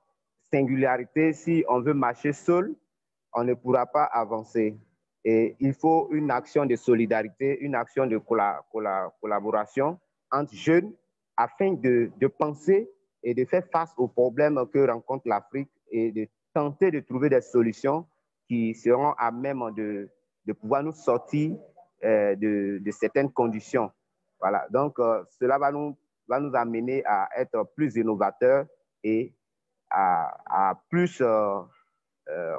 singularité, si on veut marcher seul, on ne pourra pas avancer. Et il faut une action de solidarité, une action de collaboration entre jeunes afin de penser et de faire face aux problèmes que rencontre l'Afrique et de tenter de trouver des solutions qui seront à même de pouvoir nous sortir de certaines conditions. Voilà. Donc, cela va nous amener à être plus innovateurs et à plus, comment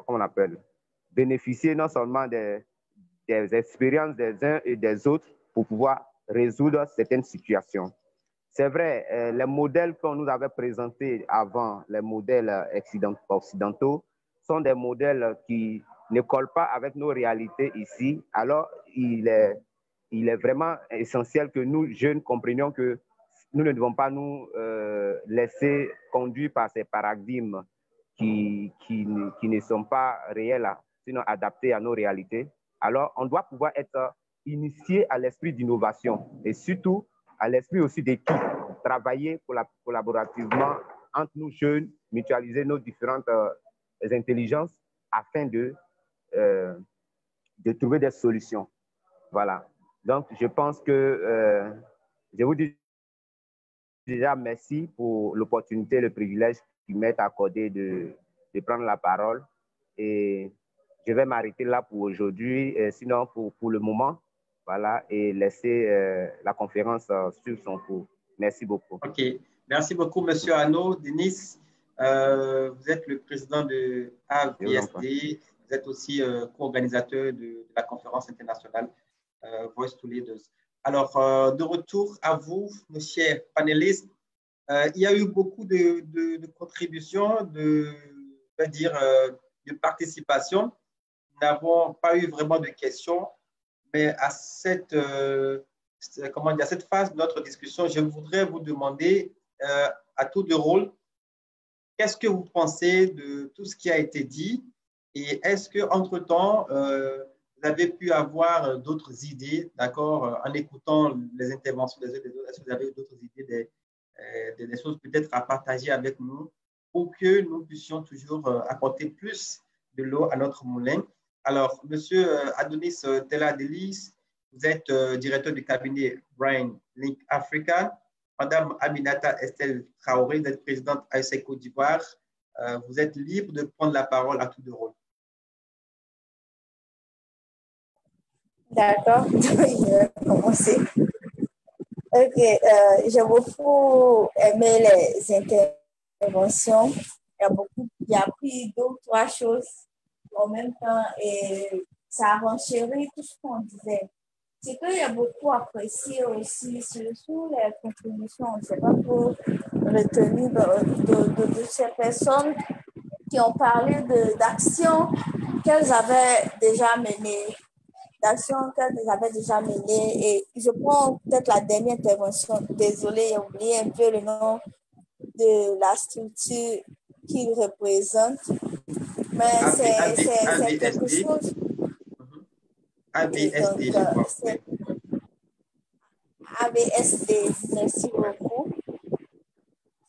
on appelle, bénéficier non seulement des expériences des uns et des autres pour pouvoir résoudre certaines situations. C'est vrai, les modèles qu'on nous avait présentés avant, les modèles occidentaux, sont des modèles qui ne collent pas avec nos réalités ici. Alors, il est vraiment essentiel que nous, jeunes, comprenions que nous ne devons pas nous laisser conduire par ces paradigmes qui ne sont pas réels, sinon adaptés à nos réalités. Alors, on doit pouvoir être initié à l'esprit d'innovation et surtout à l'esprit aussi d'équipe, travailler collaborativement entre nous jeunes, mutualiser nos différentes intelligences afin de trouver des solutions. Voilà. Donc, je pense que je vous dis déjà merci pour l'opportunité, le privilège qui m'est accordé de prendre la parole. Et je vais m'arrêter là pour aujourd'hui, sinon pour le moment, voilà, et laisser la conférence suivre son cours. Merci beaucoup. OK. Merci beaucoup, M. Arnaud. Denis, vous êtes le président de AVSD. Vous êtes aussi co-organisateur de la conférence internationale Voice to Leaders. Alors, de retour à vous, mes chers panélistes. Il y a eu beaucoup de contributions, de participation. Nous n'avons pas eu vraiment de questions, mais à cette phase de notre discussion, je voudrais vous demander à tour de rôle, qu'est-ce que vous pensez de tout ce qui a été dit et est-ce qu'entre-temps, vous avez pu avoir d'autres idées, d'accord, en écoutant les interventions des uns et des autres, est-ce que vous avez d'autres idées, des choses peut-être à partager avec nous pour que nous puissions toujours apporter plus de l'eau à notre moulin. Alors, Monsieur Adonis Tella-Delis, vous êtes directeur du cabinet Brain Link Africa. Madame Aminata Estelle Traoré, vous êtes présidente ASC Côte d'Ivoire. Vous êtes libre de prendre la parole à tour de rôle. D'accord, je vais commencer. Ok, j'ai beaucoup aimé les interventions. Il y a pris 2 ou 3 choses en même temps et ça renchérit tout ce qu'on disait. C'est qu'il y a beaucoup apprécié aussi, surtout les contributions. Je ne sais pas pour retenir de ces personnes qui ont parlé d'actions qu'elles avaient déjà menées. Et je prends peut-être la dernière intervention. Désolée, j'ai oublié un peu le nom de la structure qu'il représente. Mais c'est quelque chose. AVSD, je crois. AVSD, merci beaucoup.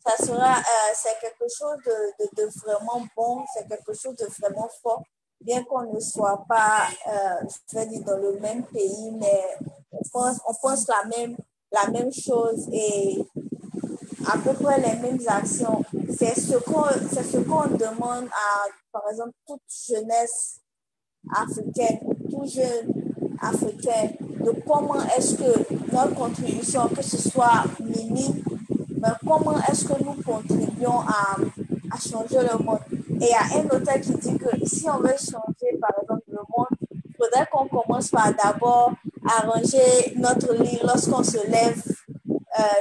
C'est quelque chose de vraiment bon, c'est quelque chose de vraiment fort. Bien qu'on ne soit pas, je vais dire, dans le même pays, mais on pense la même chose et à peu près les mêmes actions. C'est ce qu'on demande à, par exemple, toute jeunesse africaine, tout jeune africain, de comment est-ce que notre contribution, que ce soit minime, mais comment est-ce que nous contribuons à changer le monde. Et il y a un auteur qui dit que si on veut changer, par exemple, le monde, il faudrait qu'on commence par d'abord arranger notre lit lorsqu'on se lève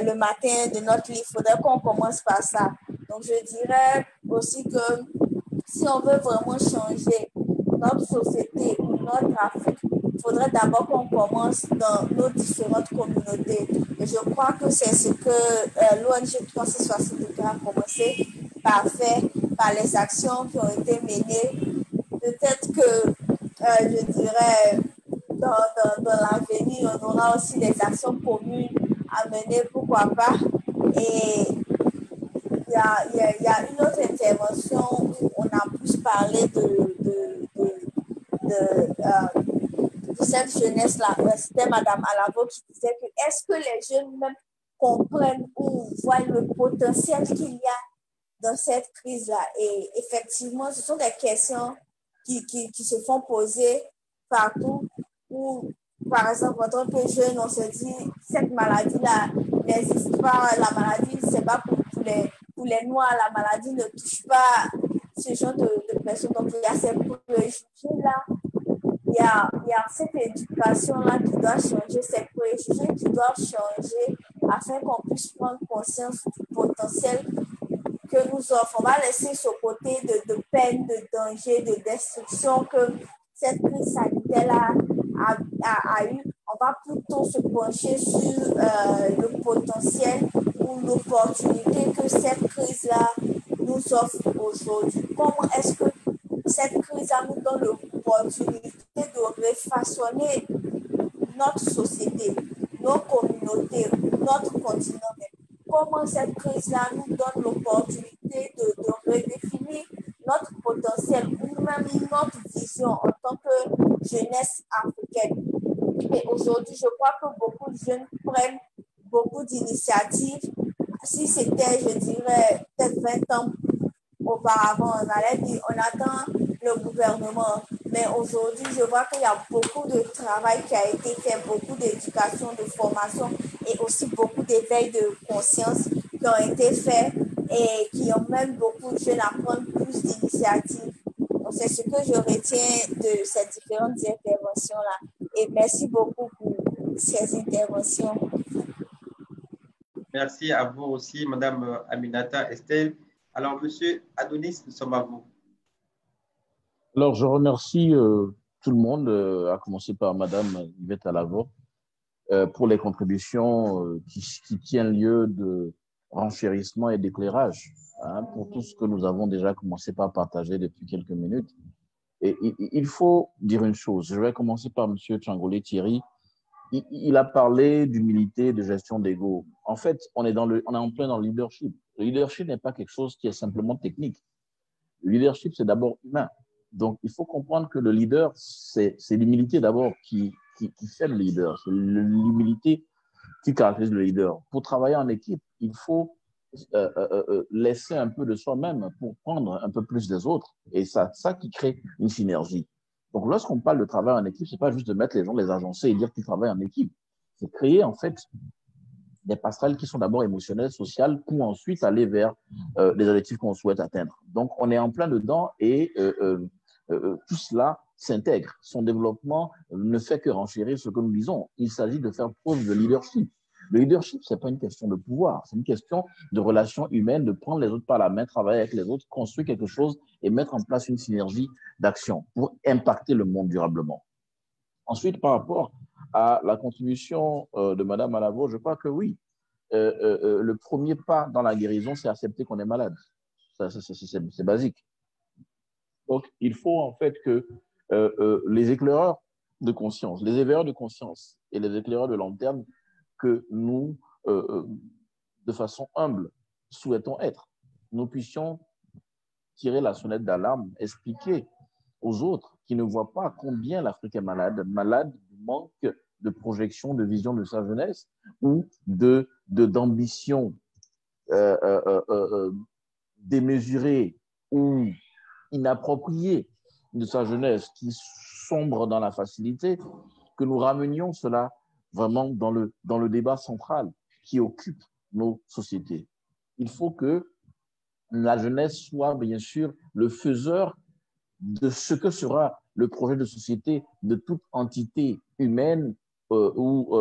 le matin de notre lit. Il faudrait qu'on commence par ça. Donc, je dirais aussi que si on veut vraiment changer notre société, notre Afrique, il faudrait d'abord qu'on commence dans nos différentes communautés. Et je crois que c'est ce que l'ONG 360 a commencé par faire, par les actions qui ont été menées. Peut-être que, je dirais, dans l'avenir, on aura aussi des actions communes à mener, pourquoi pas. Et il y a une autre intervention où on a plus parlé de cette jeunesse-là. C'était Mme Alavo qui disait que est-ce que les jeunes même comprennent ou voient le potentiel qu'il y a dans cette crise-là? Et effectivement, ce sont des questions qui se font poser partout où, par exemple, en tant que jeune, on se dit cette maladie-là n'existe pas, la maladie, c'est pas pour les Noirs, la maladie ne touche pas ce genre de personnes. Donc, il y a ces préjugés-là, il y a cette éducation-là qui doit changer, ces préjugés qui doivent changer afin qu'on puisse prendre conscience du potentiel que nous offre. On va laisser ce côté de peine, de danger, de destruction que cette crise sanitaire-là a eu. On va plutôt se pencher sur le potentiel ou l'opportunité que cette crise-là nous offre aujourd'hui. Comment est-ce que cette crise-là nous donne l'opportunité de refaçonner notre société, nos communautés, notre continent. Comment cette crise-là nous donne l'opportunité de redéfinir notre potentiel ou même notre vision en tant que jeunesse africaine. Et aujourd'hui, je crois que beaucoup de jeunes prennent beaucoup d'initiatives. Si c'était, je dirais, peut-être 20 ans auparavant, on allait dire, on attend le gouvernement. Mais aujourd'hui, je vois qu'il y a beaucoup de travail qui a été fait, beaucoup d'éducation, de formation et aussi beaucoup d'éveil de conscience qui ont été faits et qui ont même beaucoup de jeunes à prendre plus d'initiatives. Donc, c'est ce que je retiens de ces différentes interventions-là. Et merci beaucoup pour ces interventions. Merci à vous aussi, Madame Aminata Estelle. Alors, Monsieur Adonis, nous sommes à vous. Alors, je remercie tout le monde, à commencer par Madame Yvette Alavo, pour les contributions qui tiennent lieu de renchérissement et d'éclairage, hein, pour tout ce que nous avons déjà commencé par partager depuis quelques minutes. Et il faut dire une chose. Je vais commencer par Monsieur Tchangolé Thierry. Il a parlé d'humilité, de gestion d'ego. En fait, on est en plein dans le leadership. Le leadership n'est pas quelque chose qui est simplement technique. Le leadership, c'est d'abord humain. Donc, il faut comprendre que le leader, c'est l'humilité d'abord qui fait le leader. C'est l'humilité qui caractérise le leader. Pour travailler en équipe, il faut laisser un peu de soi-même pour prendre un peu plus des autres. Et ça qui crée une synergie. Donc, lorsqu'on parle de travail en équipe, c'est pas juste de mettre les gens, les agencer et dire qu'ils travaillent en équipe. C'est créer, en fait, des passerelles qui sont d'abord émotionnelles, sociales, pour ensuite aller vers les objectifs qu'on souhaite atteindre. Donc, on est en plein dedans et tout cela s'intègre. Son développement ne fait que renchérir ce que nous disons. Il s'agit de faire preuve de leadership. Le leadership, ce n'est pas une question de pouvoir, c'est une question de relations humaines, de prendre les autres par la main, travailler avec les autres, construire quelque chose et mettre en place une synergie d'action pour impacter le monde durablement. Ensuite, par rapport à la contribution de Mme Alavo, je crois que oui, le premier pas dans la guérison, c'est accepter qu'on est malade. C'est basique. Donc, il faut en fait que les éclaireurs de conscience, les éveilleurs de conscience et les éclaireurs de long terme que nous, de façon humble, souhaitons être, nous puissions tirer la sonnette d'alarme, expliquer aux autres qui ne voient pas combien l'Afrique est malade, malade du manque de projection, de vision de sa jeunesse ou d'ambition démesurée ou inappropriée de sa jeunesse qui sombre dans la facilité, que nous ramenions cela vraiment dans le débat central qui occupe nos sociétés. Il faut que la jeunesse soit bien sûr le faiseur de ce que sera le projet de société de toute entité humaine ou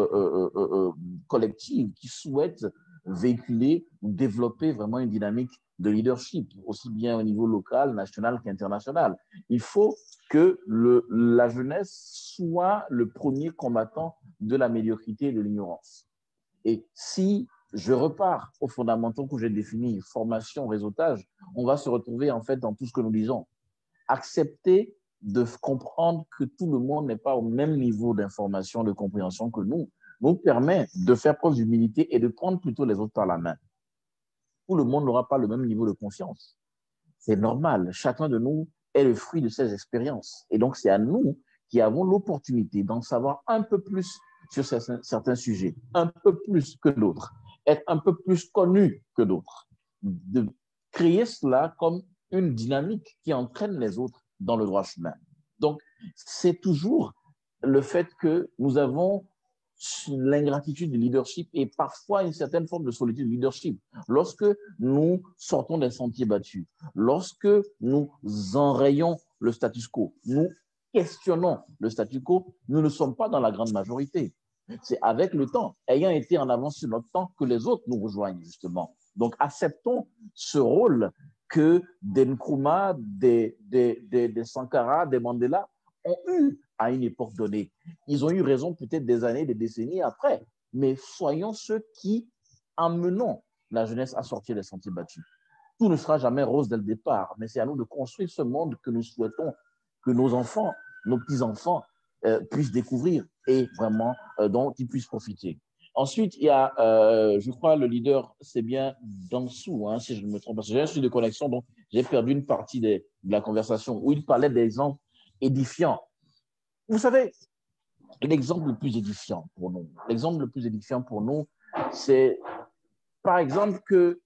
collective qui souhaite véhiculer ou développer vraiment une dynamique de leadership, aussi bien au niveau local, national qu'international. Il faut que la jeunesse soit le premier combattant de la médiocrité et de l'ignorance. Et si je repars aux fondamentaux que j'ai définis, formation, réseautage, on va se retrouver en fait dans tout ce que nous disons. Accepter de comprendre que tout le monde n'est pas au même niveau d'information, de compréhension que nous permet de faire preuve d'humilité et de prendre plutôt les autres par la main. Tout le monde n'aura pas le même niveau de confiance. C'est normal. Chacun de nous est le fruit de ses expériences. Et donc, c'est à nous qui avons l'opportunité d'en savoir un peu plus sur certains sujets, un peu plus que d'autres, être un peu plus connus que d'autres, de créer cela comme une dynamique qui entraîne les autres dans le droit chemin. Donc, c'est toujours le fait que nous avons l'ingratitude du leadership et parfois une certaine forme de solitude du leadership. Lorsque nous sortons des sentiers battus, lorsque nous enrayons le status quo, nous questionnons le status quo, nous ne sommes pas dans la grande majorité. C'est avec le temps, ayant été en avance sur notre temps, que les autres nous rejoignent justement. Donc, acceptons ce rôle que des Nkrumah, des Sankara, des Mandela ont eu à une époque donnée. Ils ont eu raison peut-être des années, des décennies après, mais soyons ceux qui emmenons la jeunesse à sortir des sentiers battus. Tout ne sera jamais rose dès le départ, mais c'est à nous de construire ce monde que nous souhaitons que nos enfants, nos petits-enfants puissent découvrir et vraiment dont ils puissent profiter. Ensuite, il y a, je crois, le leader, c'est bien Dansou, hein, si je ne me trompe pas. J'ai un suivi de connexion, donc j'ai perdu une partie de la conversation où il parlait d'exemples édifiants. Vous savez, l'exemple le plus édifiant pour nous, c'est par exemple que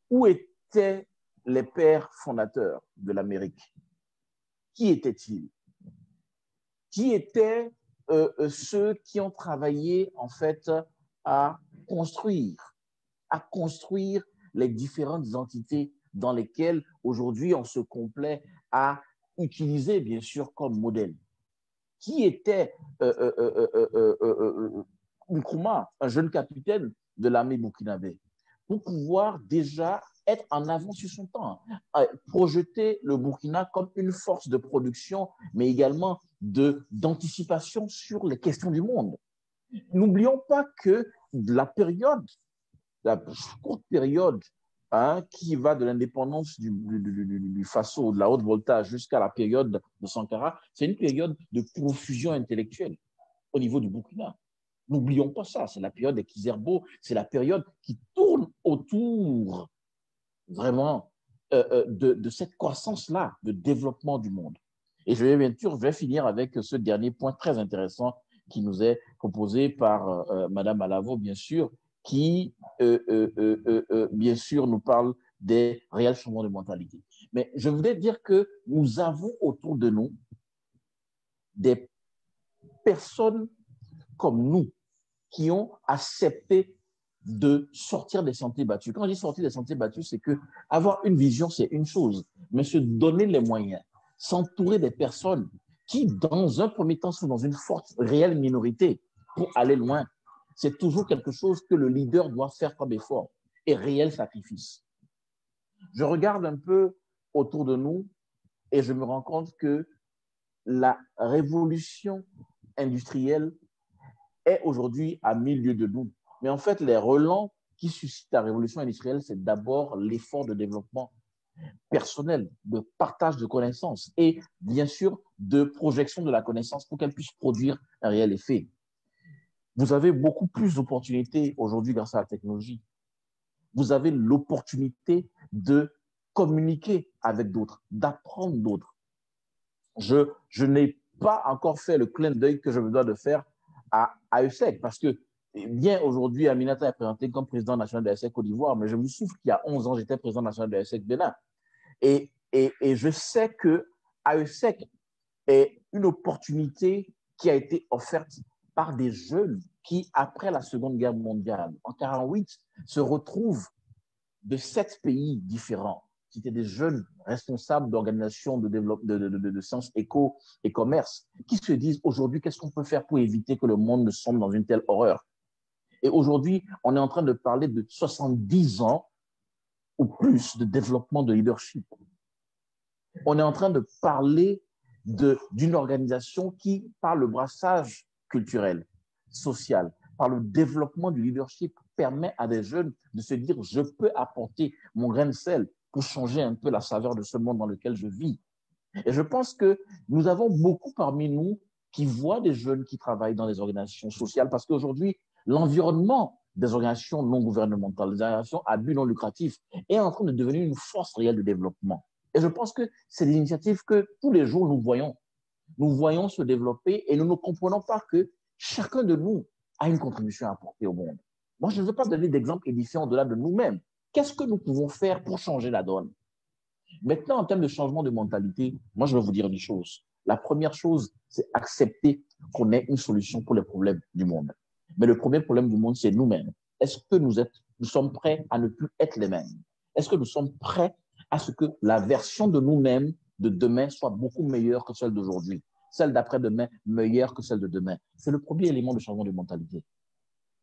où étaient les pères fondateurs de l'Amérique? Qui étaient-ils? Qui étaient ceux qui ont travaillé en fait à construire les différentes entités dans lesquelles aujourd'hui on se complaît à utiliser bien sûr comme modèle? Qui était Nkrumah, un jeune capitaine de l'armée burkinabé, pour pouvoir déjà être en avant sur son temps, projeter le Burkina comme une force de production, mais également d'anticipation sur les questions du monde. N'oublions pas que la courte période qui va de l'indépendance du Faso, de la Haute-Volta, jusqu'à la période de Sankara, c'est une période de profusion intellectuelle au niveau du Burkina. N'oublions pas ça, c'est la période des Kizerbo, c'est la période qui tourne autour vraiment de cette croissance-là, de développement du monde. Et je vais finir avec ce dernier point très intéressant qui nous est proposé par Madame Alavo, bien sûr, qui, bien sûr, nous parle des réels changements de mentalité. Mais je voudrais dire que nous avons autour de nous des personnes comme nous qui ont accepté de sortir des sentiers battus. Quand je dis sortir des sentiers battus, c'est que avoir une vision, c'est une chose, mais se donner les moyens, s'entourer des personnes qui, dans un premier temps, sont dans une forte, réelle minorité pour aller loin. C'est toujours quelque chose que le leader doit faire comme effort et réel sacrifice. Je regarde un peu autour de nous et je me rends compte que la révolution industrielle est aujourd'hui à 1000 lieues de nous. Mais en fait, les relents qui suscitent la révolution industrielle, c'est d'abord l'effort de développement personnel, de partage de connaissances et bien sûr de projection de la connaissance pour qu'elle puisse produire un réel effet. Vous avez beaucoup plus d'opportunités aujourd'hui grâce à la technologie. Vous avez l'opportunité de communiquer avec d'autres, d'apprendre d'autres. Je n'ai pas encore fait le clin d'œil que je me dois de faire à AESEC parce que bien, aujourd'hui, Aminata est présentée comme président national de l'ASEC Côte d'Ivoire, mais je me souviens qu'il y a 11 ans, j'étais président national de l'ASEC Bénin. Et je sais que AESEC est une opportunité qui a été offerte par des jeunes qui, après la Seconde Guerre mondiale, en 1948, se retrouvent de 7 pays différents. C'était des jeunes responsables d'organisations de sciences éco et commerce qui se disent aujourd'hui, qu'est-ce qu'on peut faire pour éviter que le monde ne sombre dans une telle horreur? Et aujourd'hui, on est en train de parler de 70 ans ou plus de développement de leadership. On est en train de parler d'une organisation qui, par le brassage culturel, social, par le développement du leadership, permet à des jeunes de se dire « je peux apporter mon grain de sel pour changer un peu la saveur de ce monde dans lequel je vis ». Et je pense que nous avons beaucoup parmi nous qui voient des jeunes qui travaillent dans les organisations sociales parce qu'aujourd'hui, l'environnement des organisations non gouvernementales, des organisations à but non lucratif est en train de devenir une force réelle de développement. Et je pense que c'est des initiatives que tous les jours nous voyons se développer et nous ne comprenons pas que chacun de nous a une contribution à apporter au monde. Moi, je ne veux pas donner d'exemples édifiants au-delà de nous-mêmes. Qu'est-ce que nous pouvons faire pour changer la donne? Maintenant, en termes de changement de mentalité, moi, je vais vous dire une chose. La première chose, c'est accepter qu'on ait une solution pour les problèmes du monde. Mais le premier problème du monde, c'est nous-mêmes. Est-ce que nous sommes prêts à ne plus être les mêmes? Est-ce que nous sommes prêts à ce que la version de nous-mêmes de demain soit beaucoup meilleure que celle d'aujourd'hui? Celle d'après-demain meilleure que celle de demain. C'est le premier élément de changement de mentalité.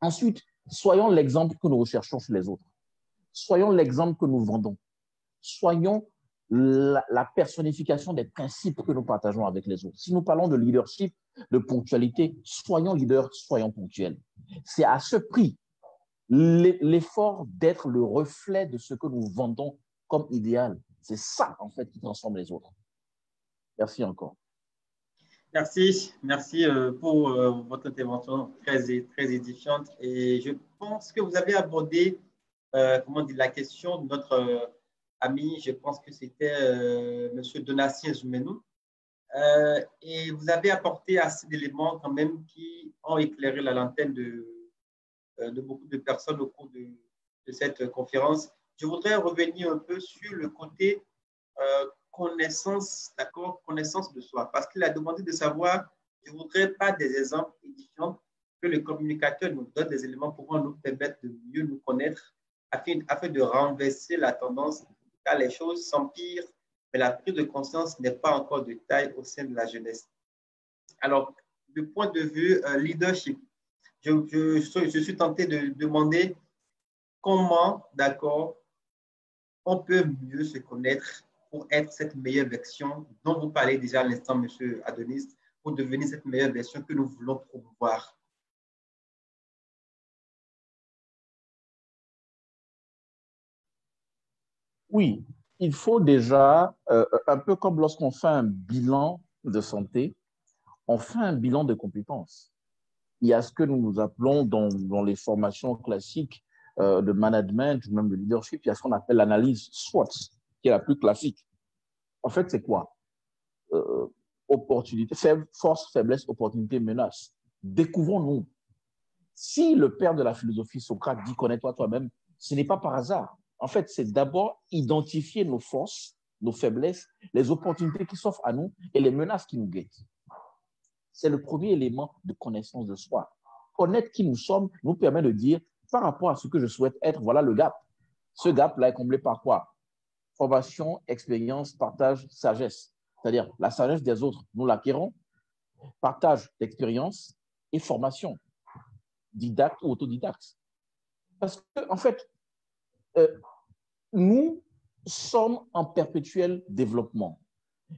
Ensuite, soyons l'exemple que nous recherchons chez les autres. Soyons l'exemple que nous vendons. Soyons la personnification des principes que nous partageons avec les autres. Si nous parlons de leadership, de ponctualité, soyons leaders, soyons ponctuels. C'est à ce prix l'effort d'être le reflet de ce que nous vendons comme idéal. C'est ça, en fait, qui transforme les autres. Merci encore. Merci pour votre intervention très édifiante. Et je pense que vous avez abordé la question de notre ami, je pense que c'était M. Donatien Zoumenou. Et vous avez apporté assez d'éléments quand même qui ont éclairé la lanterne de beaucoup de personnes au cours de cette conférence. Je voudrais revenir un peu sur le côté connaissance de soi, parce qu'il a demandé de savoir, je ne voudrais pas des exemples édifiants, que le communicateur nous donne des éléments pouvant nous permettre de mieux nous connaître, afin de renverser la tendance, car les choses s'empirent, mais la prise de conscience n'est pas encore de taille au sein de la jeunesse. Alors, du point de vue leadership, je suis tenté de demander comment, d'accord, on peut mieux se connaître pour être cette meilleure version dont vous parlez déjà à l'instant, M. Adonis, pour devenir cette meilleure version que nous voulons promouvoir. Oui, il faut déjà, un peu comme lorsqu'on fait un bilan de santé, on fait un bilan de compétences. Il y a ce que nous appelons dans les formations classiques de management ou même de leadership, il y a ce qu'on appelle l'analyse SWOT, qui est la plus classique. En fait, c'est quoi? Opportunité, force, faiblesse, opportunité, menace. Découvrons-nous. Si le père de la philosophie, Socrate, dit « connais-toi toi-même », ce n'est pas par hasard. En fait, c'est d'abord identifier nos forces, nos faiblesses, les opportunités qui s'offrent à nous et les menaces qui nous guettent. C'est le premier élément de connaissance de soi. Connaître qui nous sommes nous permet de dire, par rapport à ce que je souhaite être, voilà le gap. Ce gap-là est comblé par quoi? Formation, expérience, partage, sagesse. C'est-à-dire la sagesse des autres, nous l'acquérons, partage d'expérience et formation, didacte ou autodidacte. Parce que, en fait, nous sommes en perpétuel développement.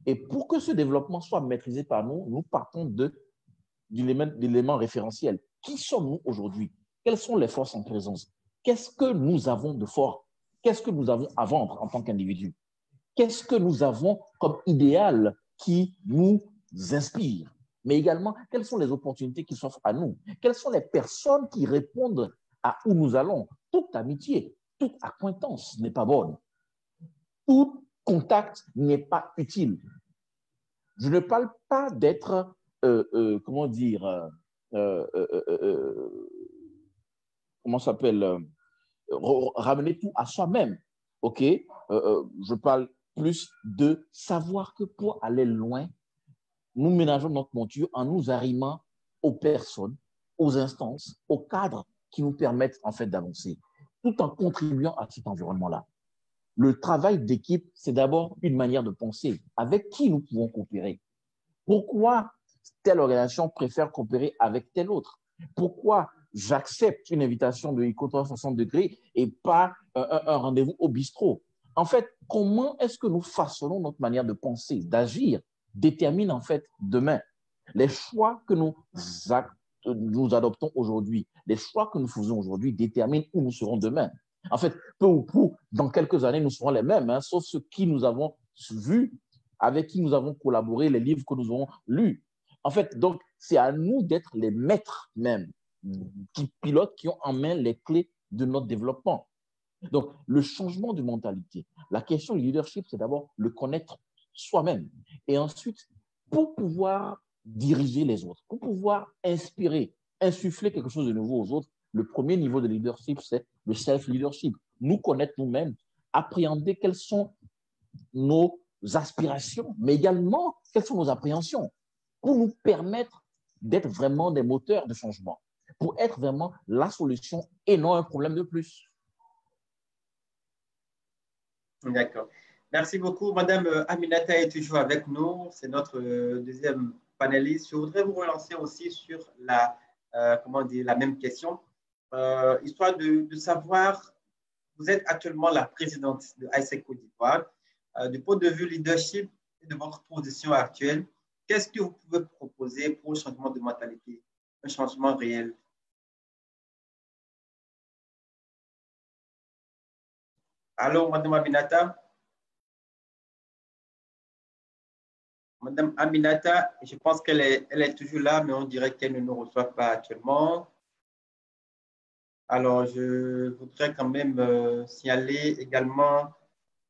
Et pour que ce développement soit maîtrisé par nous, nous partons d'éléments référentiels. Qui sommes-nous aujourd'hui? Quelles sont les forces en présence? Qu'est-ce que nous avons de fort? Qu'est-ce que nous avons à vendre en tant qu'individu? Qu'est-ce que nous avons comme idéal qui nous inspire? Mais également, quelles sont les opportunités qui s'offrent à nous? Quelles sont les personnes qui répondent à où nous allons? Toute amitié, toute acquaintance n'est pas bonne. Tout contact n'est pas utile. Je ne parle pas d'être, comment dire, comment ça s'appelle, ramener tout à soi-même. OK? Je parle plus de savoir que pour aller loin, nous ménageons notre monture en nous arrimant aux personnes, aux instances, aux cadres qui nous permettent en fait d'avancer, tout en contribuant à cet environnement-là. Le travail d'équipe, c'est d'abord une manière de penser. Avec qui nous pouvons coopérer? Pourquoi telle organisation préfère coopérer avec telle autre? Pourquoi j'accepte une invitation de ICO 360 degrés et pas un rendez-vous au bistrot? En fait, comment est-ce que nous façonnons notre manière de penser, d'agir, détermine en fait demain. Les choix que nous adoptons aujourd'hui, les choix que nous faisons aujourd'hui déterminent où nous serons demain. En fait, peu ou prou, dans quelques années, nous serons les mêmes, hein, sauf ceux qui nous avons vus, avec qui nous avons collaboré, les livres que nous avons lus. En fait, donc, c'est à nous d'être les maîtres même, qui pilotent, qui ont en main les clés de notre développement. Donc, le changement de mentalité, la question du leadership, c'est d'abord le connaître soi-même. Et ensuite, pour pouvoir diriger les autres, pour pouvoir inspirer, insuffler quelque chose de nouveau aux autres, le premier niveau de leadership, c'est le self-leadership. Nous connaître nous-mêmes, appréhender quelles sont nos aspirations, mais également quelles sont nos appréhensions, pour nous permettre d'être vraiment des moteurs de changement, pour être vraiment la solution et non un problème de plus. D'accord. Merci beaucoup. Madame Aminata est toujours avec nous. C'est notre deuxième panéliste. Je voudrais vous relancer aussi sur la même question. Histoire de savoir, vous êtes actuellement la présidente de ASEC Côte d'Ivoire. Du point de vue leadership et de votre position actuelle, qu'est-ce que vous pouvez proposer pour le changement de mentalité, un changement réel? Allô, Madame Aminata? Madame Aminata, je pense qu'elle est toujours là, mais on dirait qu'elle ne nous reçoit pas actuellement. Alors, je voudrais quand même signaler également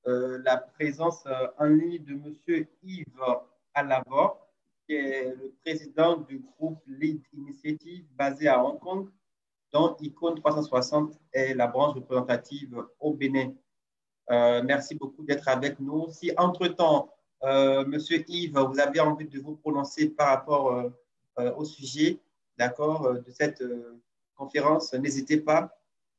la présence en ligne de M. Yves Alavor, qui est le président du groupe Lead Initiative basé à Hong Kong, dont ICON 360 est la branche représentative au Bénin. Merci beaucoup d'être avec nous. Si entre-temps, Monsieur Yves, vous avez envie de vous prononcer par rapport au sujet, d'accord, de cette conférence, n'hésitez pas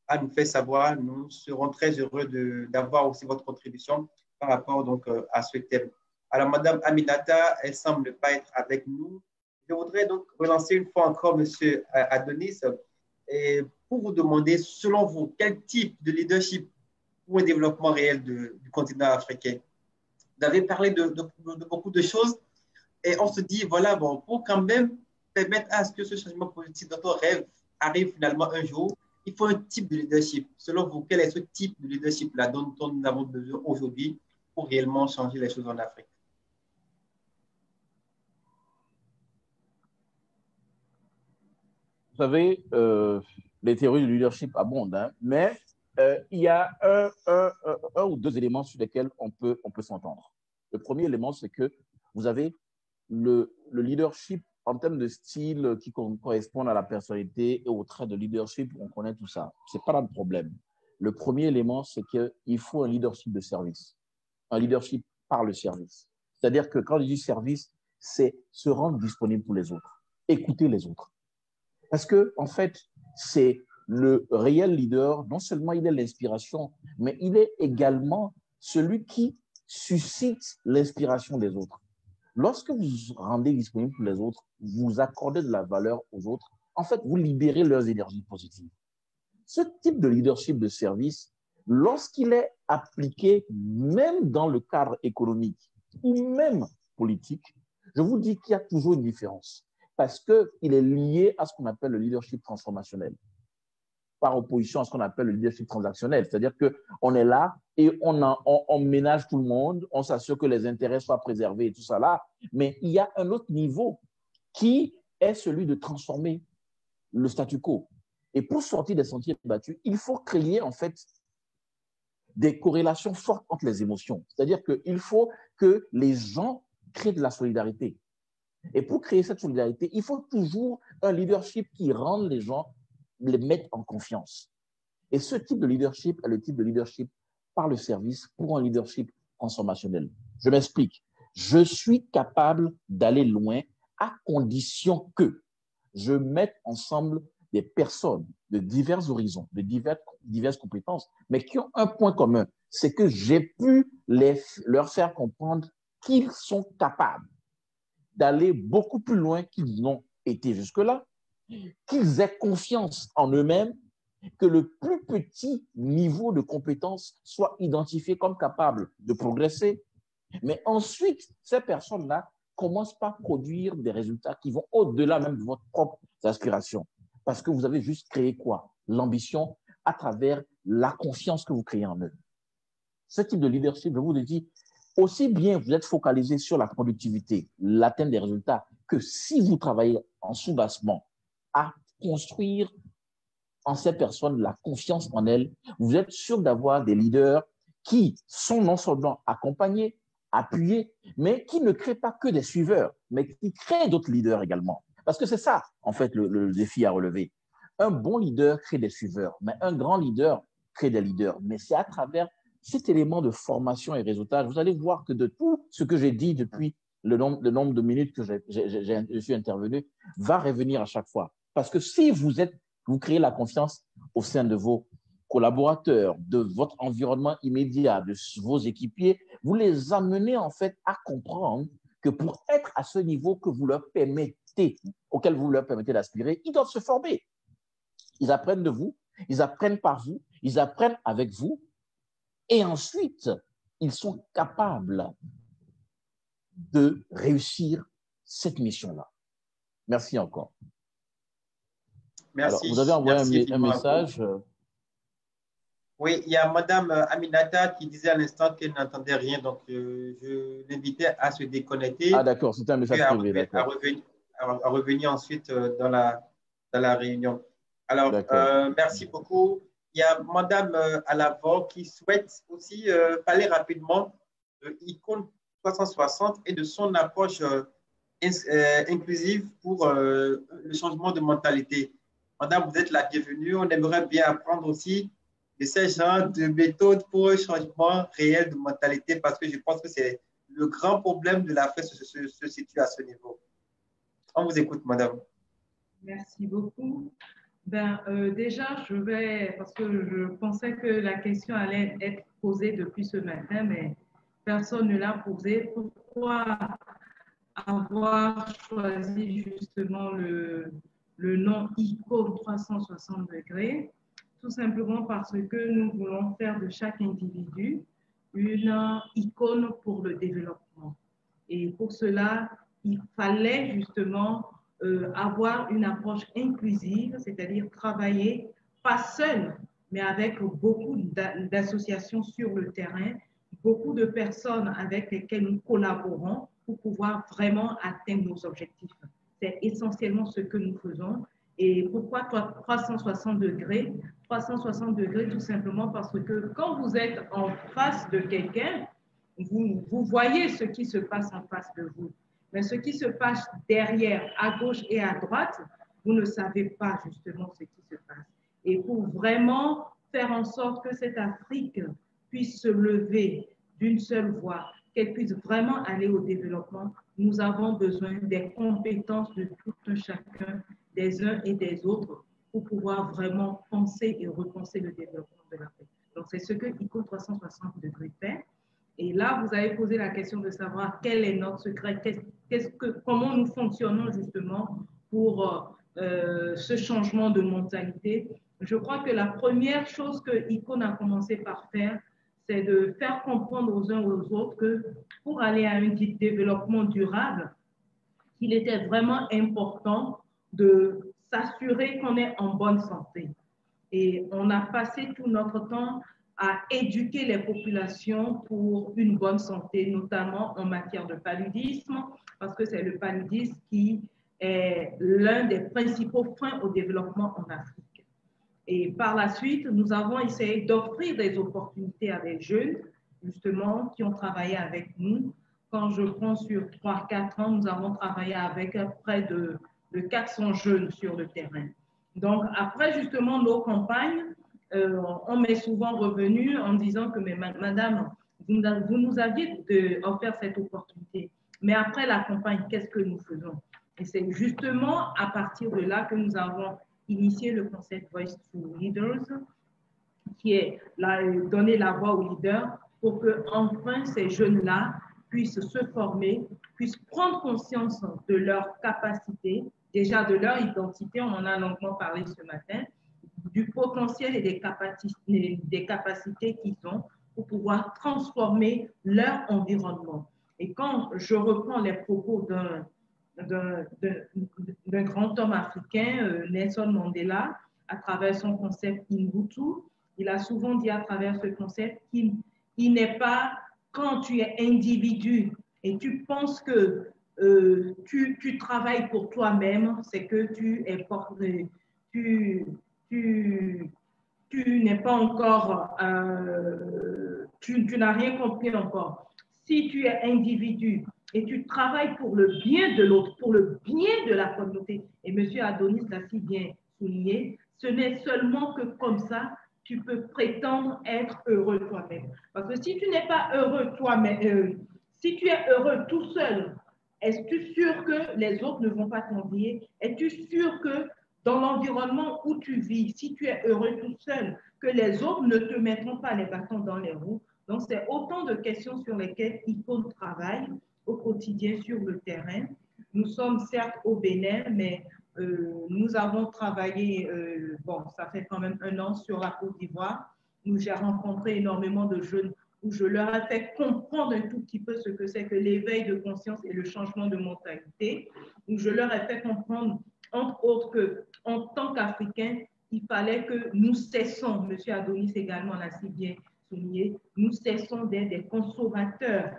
à nous faire savoir. Nous serons très heureux d'avoir aussi votre contribution par rapport donc à ce thème. Alors, Madame Aminata, elle semble ne pas être avec nous. Je voudrais donc relancer une fois encore Monsieur Adonis et pour vous demander, selon vous, quel type de leadership pour un développement réel du continent africain? Vous avez parlé de beaucoup de choses et on se dit, voilà, bon, pour quand même permettre à ce que ce changement politique dont on rêve arrive finalement un jour, il faut un type de leadership. Selon vous, quel est ce type de leadership-là dont nous avons besoin aujourd'hui pour réellement changer les choses en Afrique? Vous savez, les théories de leadership abondent, hein, mais il y a un ou deux éléments sur lesquels on peut s'entendre. Le premier élément, c'est que vous avez le leadership en termes de style qui correspond à la personnalité et aux traits de leadership, on connaît tout ça. Ce n'est pas le problème. Le premier élément, c'est qu'il faut un leadership de service, un leadership par le service. C'est-à-dire que quand je dis service, c'est se rendre disponible pour les autres, écouter les autres. Parce que, en fait, c'est le réel leader, non seulement il est l'inspiration, mais il est également celui qui suscite l'inspiration des autres. Lorsque vous vous rendez disponible pour les autres, vous accordez de la valeur aux autres, en fait, vous libérez leurs énergies positives. Ce type de leadership de service, lorsqu'il est appliqué même dans le cadre économique ou même politique, je vous dis qu'il y a toujours une différence parce qu'il est lié à ce qu'on appelle le leadership transformationnel, par opposition à ce qu'on appelle le leadership transactionnel. C'est-à-dire qu'on est là et on ménage tout le monde, on s'assure que les intérêts soient préservés et tout ça là, mais il y a un autre niveau qui est celui de transformer le statu quo. Et pour sortir des sentiers battus, il faut créer en fait des corrélations fortes entre les émotions. C'est-à-dire qu'il faut que les gens créent de la solidarité. Et pour créer cette solidarité, il faut toujours un leadership qui rende les gens les mettre en confiance. Et ce type de leadership est le type de leadership par le service pour un leadership transformationnel. Je m'explique. Je suis capable d'aller loin à condition que je mette ensemble des personnes de divers horizons, de diverses compétences, mais qui ont un point commun, c'est que j'ai pu leur faire comprendre qu'ils sont capables d'aller beaucoup plus loin qu'ils n'ont été jusque-là, qu'ils aient confiance en eux-mêmes, que le plus petit niveau de compétence soit identifié comme capable de progresser. Mais ensuite, ces personnes-là commencent par produire des résultats qui vont au-delà même de votre propre aspiration. Parce que vous avez juste créé quoi? L'ambition à travers la confiance que vous créez en eux. Ce type de leadership, je vous le dis, aussi bien vous êtes focalisé sur la productivité, l'atteinte des résultats, que si vous travaillez en sous-bassement à construire en ces personnes la confiance en elles, vous êtes sûr d'avoir des leaders qui sont non seulement accompagnés, appuyés, mais qui ne créent pas que des suiveurs, mais qui créent d'autres leaders également. Parce que c'est ça, en fait, le défi à relever. Un bon leader crée des suiveurs, mais un grand leader crée des leaders. Mais c'est à travers cet élément de formation et réseautage, vous allez voir que de tout ce que j'ai dit depuis le nombre de minutes que je suis intervenu, va revenir à chaque fois. Parce que si vous créez la confiance au sein de vos collaborateurs, de votre environnement immédiat, de vos équipiers, vous les amenez en fait à comprendre que pour être à ce niveau que vous leur permettez, auquel vous leur permettez d'aspirer, ils doivent se former. Ils apprennent de vous, ils apprennent par vous, ils apprennent avec vous, et ensuite, ils sont capables de réussir cette mission-là. Merci encore. Merci. Alors, vous avez envoyé un message. Oui, il y a Madame Aminata qui disait à l'instant qu'elle n'entendait rien, donc je l'invitais à se déconnecter. Ah d'accord, c'était un message privé, d'accord. À revenir ensuite dans la réunion. Alors, merci beaucoup. Il y a Madame Alavor qui souhaite aussi parler rapidement de Icône 360 et de son approche inclusive pour le changement de mentalité. Madame, vous êtes la bienvenue. On aimerait bien apprendre aussi de ces genres de méthodes pour un changement réel de mentalité parce que je pense que c'est le grand problème de l'Afrique se situe à ce niveau. On vous écoute, Madame. Merci beaucoup. Déjà, parce que je pensais que la question allait être posée depuis ce matin, mais personne ne l'a posée. Pourquoi avoir choisi justement le nom Icône 360 degrés? Tout simplement parce que nous voulons faire de chaque individu une icône pour le développement. Et pour cela, il fallait justement avoir une approche inclusive, c'est-à-dire travailler pas seul, mais avec beaucoup d'associations sur le terrain, beaucoup de personnes avec lesquelles nous collaborons pour pouvoir vraiment atteindre nos objectifs. C'est essentiellement ce que nous faisons. Et pourquoi 360 degrés? 360 degrés, tout simplement parce que quand vous êtes en face de quelqu'un, vous voyez ce qui se passe en face de vous. Mais ce qui se passe derrière, à gauche et à droite, vous ne savez pas justement ce qui se passe. Et pour vraiment faire en sorte que cette Afrique puisse se lever d'une seule voix, qu'elle puisse vraiment aller au développement, nous avons besoin des compétences de tout un chacun, des uns et des autres, pour pouvoir vraiment penser et repenser le développement de l'Afrique. Donc, c'est ce que Icône 360 degrés fait. Et là, vous avez posé la question de savoir quel est notre secret, comment nous fonctionnons justement pour ce changement de mentalité. Je crois que la première chose que Icône a commencé par faire, c'est de faire comprendre aux uns aux autres que pour aller à un développement durable, il était vraiment important de s'assurer qu'on est en bonne santé. Et on a passé tout notre temps à éduquer les populations pour une bonne santé, notamment en matière de paludisme, parce que c'est le paludisme qui est l'un des principaux freins au développement en Afrique. Et par la suite, nous avons essayé d'offrir des opportunités à des jeunes, justement, qui ont travaillé avec nous. Quand je prends sur 3-4 ans, nous avons travaillé avec près de 400 jeunes sur le terrain. Donc, après justement nos campagnes, on m'est souvent revenu en disant que, mais madame, vous nous aviez offert cette opportunité. Mais après la campagne, qu'est-ce que nous faisons? Et c'est justement à partir de là que nous avons initié le concept Voice to Leaders, qui est donner la voix aux leaders pour que enfin ces jeunes-là puissent se former, puissent prendre conscience de leurs capacités, déjà de leur identité, on en a longuement parlé ce matin, du potentiel et des capacités qu'ils ont pour pouvoir transformer leur environnement. Et quand je reprends les propos d'un grand homme africain, Nelson Mandela, à travers son concept Ubuntu, il a souvent dit à travers ce concept qu'il n'est pas quand tu es individu et tu penses que tu travailles pour toi-même, c'est que tu n'es pas encore, tu n'as rien compris encore. Si tu es individu et tu travailles pour le bien de l'autre, pour le bien de la communauté, et M. Adonis l'a si bien souligné, ce n'est seulement que comme ça, tu peux prétendre être heureux toi-même. Parce que si tu n'es pas heureux toi-même, si tu es heureux tout seul, es-tu sûr que les autres ne vont pas t'envier? Es-tu sûr que dans l'environnement où tu vis, si tu es heureux tout seul, que les autres ne te mettront pas les bâtons dans les roues? Donc, c'est autant de questions sur lesquelles ICON travaille au quotidien sur le terrain. Nous sommes certes au Bénin, mais nous avons travaillé, bon, ça fait quand même 1 an sur la Côte d'Ivoire, où j'ai rencontré énormément de jeunes, où je leur ai fait comprendre un tout petit peu ce que c'est que l'éveil de conscience et le changement de mentalité, où je leur ai fait comprendre, entre autres, qu'en tant qu'Africains, il fallait que nous cessons, M. Adonis également l'a si bien souligné, nous cessons d'être des consommateurs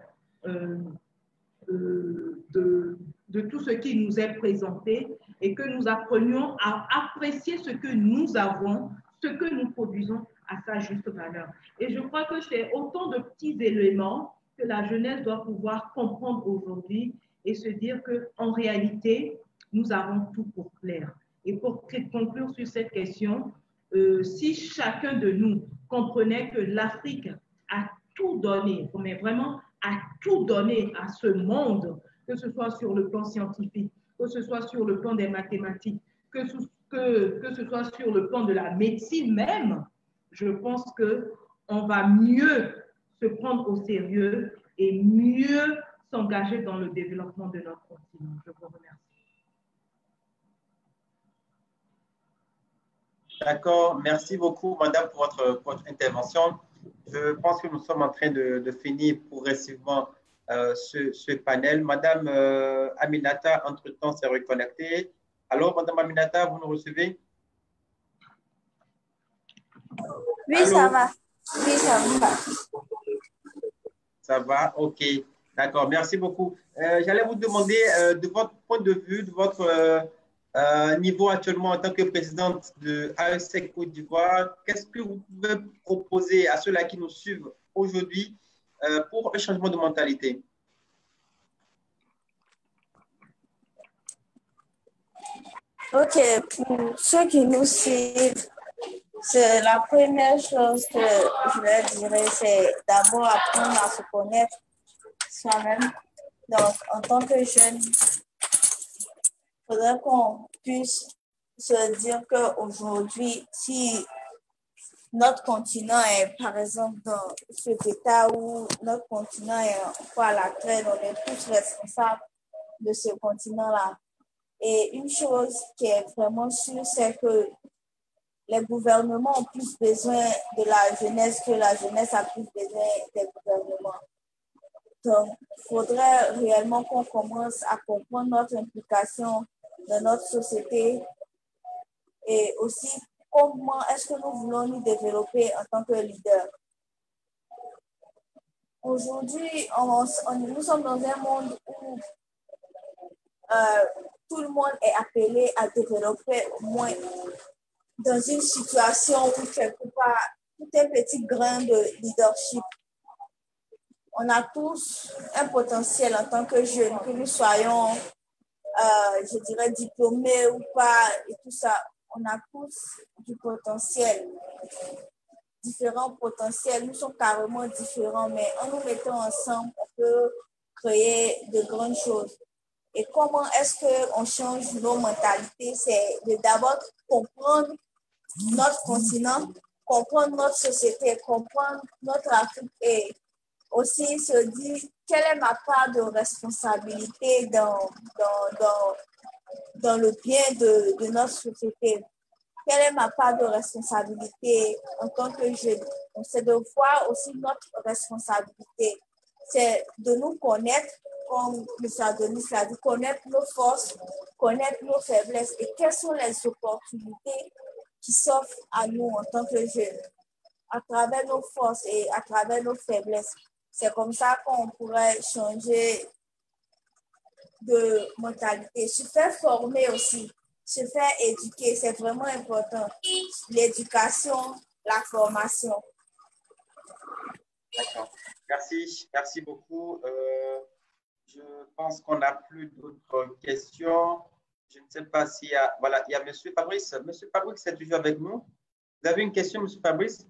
de tout ce qui nous est présenté et que nous apprenions à apprécier ce que nous avons, ce que nous produisons à sa juste valeur. Et je crois que c'est autant de petits éléments que la jeunesse doit pouvoir comprendre aujourd'hui et se dire qu'en réalité, nous avons tout pour plaire. Et pour conclure sur cette question, si chacun de nous comprenait que l'Afrique a tout donné, mais vraiment a tout donné à ce monde, que ce soit sur le plan scientifique, que ce soit sur le plan des mathématiques, que ce soit sur le plan de la médecine même, je pense qu'on va mieux se prendre au sérieux et mieux s'engager dans le développement de notre continent. Je vous remercie. D'accord, merci beaucoup, madame, pour votre intervention. Je pense que nous sommes en train de finir progressivement ce panel. Madame Aminata, entre-temps, s'est reconnectée. Alors, madame Aminata, vous nous recevez? Oui, allô? Ça va. Oui, ça va. Ça va, ok. D'accord, merci beaucoup. J'allais vous demander de votre point de vue, de votre niveau actuellement en tant que présidente de AESEC Côte d'Ivoire, qu'est-ce que vous pouvez proposer à ceux-là qui nous suivent aujourd'hui pour un changement de mentalité? Ok, pour ceux qui nous suivent, c'est la première chose que je leur dirais, c'est d'abord apprendre à se connaître soi-même. Donc, en tant que jeune, il faudrait qu'on puisse se dire qu'aujourd'hui, si notre continent est, par exemple, dans cet état où notre continent est encore à la traîne, on est tous responsables de ce continent-là. Et une chose qui est vraiment sûre, c'est que les gouvernements ont plus besoin de la jeunesse que la jeunesse a plus besoin des gouvernements. Donc, il faudrait réellement qu'on commence à comprendre notre implication dans notre société et aussi comment est-ce que nous voulons nous développer en tant que leader. Aujourd'hui, nous sommes dans un monde où tout le monde est appelé à développer au moins dans une situation où quelque part, tout un petit grain de leadership. On a tous un potentiel en tant que jeunes, que nous soyons, je dirais, diplômés ou pas, et tout ça. on a tous du potentiel, différents potentiels. Nous sommes carrément différents, mais en nous mettant ensemble, on peut créer de grandes choses. Et comment est-ce qu'on change nos mentalités? C'est de d'abord comprendre notre continent, comprendre notre société, comprendre notre Afrique et aussi se dire quelle est ma part de responsabilité dans le bien de notre société. Quelle est ma part de responsabilité en tant que jeune? C'est de voir aussi notre responsabilité. C'est de nous connaître, comme M. Adonis l'a dit, connaître nos forces, connaître nos faiblesses et quelles sont les opportunités qui s'offrent à nous en tant que jeunes, à travers nos forces et à travers nos faiblesses. C'est comme ça qu'on pourrait changer de mentalité. Se faire former aussi, se faire éduquer, c'est vraiment important. L'éducation, la formation. D'accord. Merci beaucoup. Je pense qu'on n'a plus d'autres questions. Je ne sais pas s'il y a... Voilà, il y a M. Fabrice. M. Fabrice est toujours avec nous. Vous avez une question, M. Fabrice?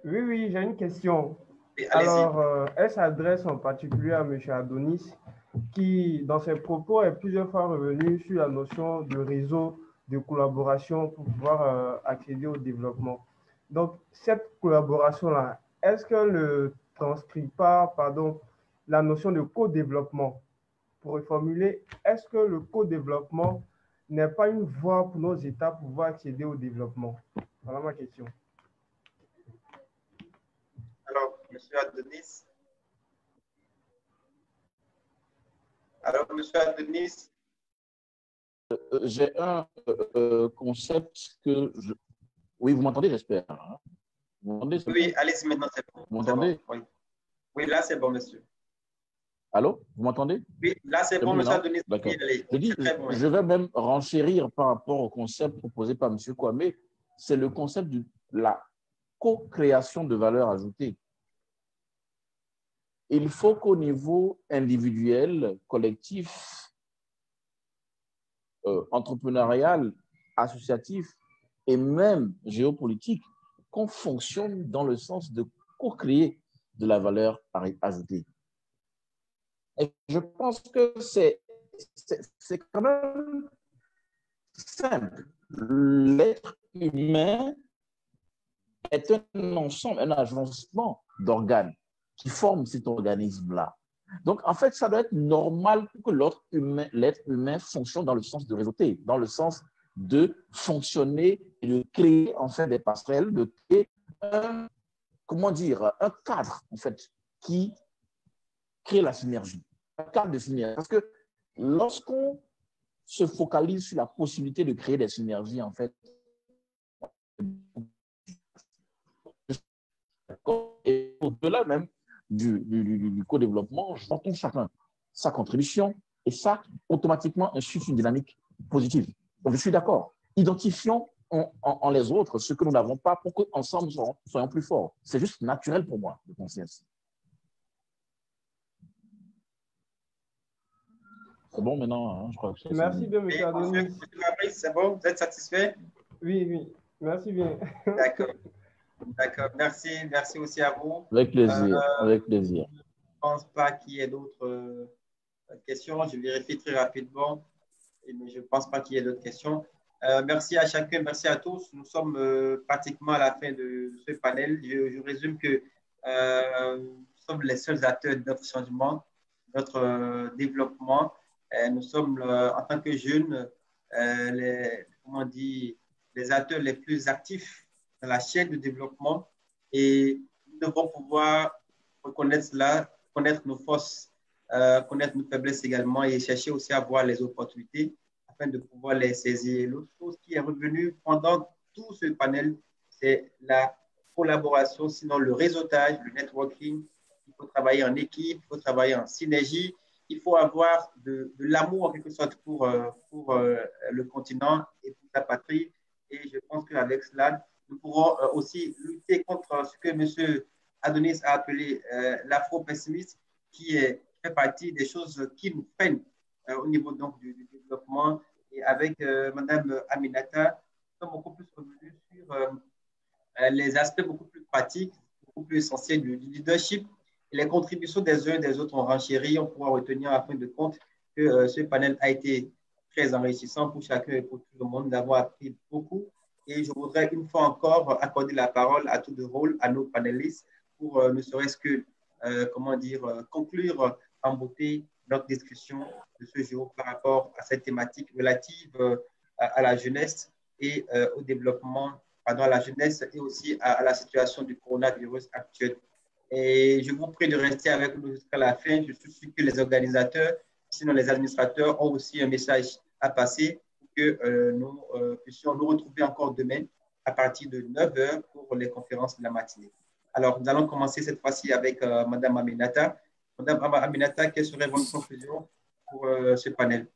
Oui, j'ai une question. Oui, alors, elle s'adresse en particulier à M. Adonis, qui, dans ses propos, est plusieurs fois revenu sur la notion de réseau de collaboration pour pouvoir accéder au développement. Donc, cette collaboration-là, est-ce qu'elle ne transcrit pas, la notion de co-développement? Pour reformuler, est-ce que le co-développement n'est pas une voie pour nos États pour pouvoir accéder au développement? Voilà ma question. Alors, M. Adonis. Alors, M. Adonis. J'ai un concept que je... Oui, vous m'entendez, j'espère. Hein? Vous m'entendez? Oui, allez-y maintenant, c'est bon. Vous m'entendez? Bon, oui, là, c'est bon, monsieur. Allô? Vous m'entendez? Oui, là, c'est bon, monsieur Adonis. D'accord. Oui, bon, je vais même renchérir par rapport au concept proposé par M. Kwame. C'est le concept de la co-création de valeur ajoutée. Il faut qu'au niveau individuel, collectif, entrepreneurial, associatif et même géopolitique, qu'on fonctionne dans le sens de co-créer de la valeur ajoutée. Et je pense que c'est quand même simple. L'être humain est un ensemble, un agencement d'organes qui forment cet organisme-là. Donc, en fait, ça doit être normal pour que l'être humain fonctionne dans le sens de réseauter, dans le sens de fonctionner et de créer, en fait, des passerelles, de créer un cadre, en fait, qui crée la synergie. Un cadre de synergie. Parce que lorsqu'on se focalise sur la possibilité de créer des synergies, en fait, et au-delà même du co-développement, j'entends chacun sa contribution et ça, automatiquement, insuffle une dynamique positive. Donc, je suis d'accord. Identifions en les autres ce que nous n'avons pas pour qu'ensemble, nous soyons plus forts. C'est juste naturel pour moi de penser ainsi. C'est bon maintenant, hein, je crois que merci bien, M. Adonis. M. Fabrice, c'est bon? Vous êtes satisfait? Oui, merci bien. D'accord. Merci aussi à vous. Avec plaisir, avec plaisir. Je ne pense pas qu'il y ait d'autres questions. Je vérifie très rapidement, mais je ne pense pas qu'il y ait d'autres questions. Merci à chacun, merci à tous. Nous sommes pratiquement à la fin de ce panel. Je résume que nous sommes les seuls acteurs de notre changement, notre développement. Nous sommes, en tant que jeunes, les acteurs les plus actifs dans la chaîne de développement et nous devons pouvoir reconnaître cela, connaître nos forces, connaître nos faiblesses également et chercher aussi à voir les opportunités afin de pouvoir les saisir. L'autre chose qui est revenue pendant tout ce panel, c'est la collaboration, sinon le réseautage, le networking. Il faut travailler en équipe, il faut travailler en synergie, il faut avoir de l'amour en quelque sorte pour le continent et pour sa patrie. Et je pense qu'avec cela, nous pourrons aussi lutter contre ce que M. Adonis a appelé l'afro-pessimisme, qui fait partie des choses qui nous freinent au niveau donc, du développement. Et avec Mme Aminata, sont beaucoup plus revenus sur les aspects beaucoup plus pratiques, beaucoup plus essentiels du leadership et les contributions des uns et des autres ont renchéri. On pourra retenir à fin de compte que ce panel a été très enrichissant pour chacun et pour tout le monde. Nous avons appris beaucoup et je voudrais une fois encore accorder la parole à tour de rôle à nos panélistes pour ne serait-ce que, conclure en beauté notre discussion de ce jour par rapport à cette thématique relative à la jeunesse et au développement, pardon, à la jeunesse et aussi à la situation du coronavirus actuel. Et je vous prie de rester avec nous jusqu'à la fin. Je suis sûr que les organisateurs, sinon les administrateurs, ont aussi un message à passer pour que nous puissions nous retrouver encore demain à partir de 9 h pour les conférences de la matinée. Alors, nous allons commencer cette fois-ci avec Mme Aminata. Mme Aminata, quelle serait votre conclusion pour ce panel?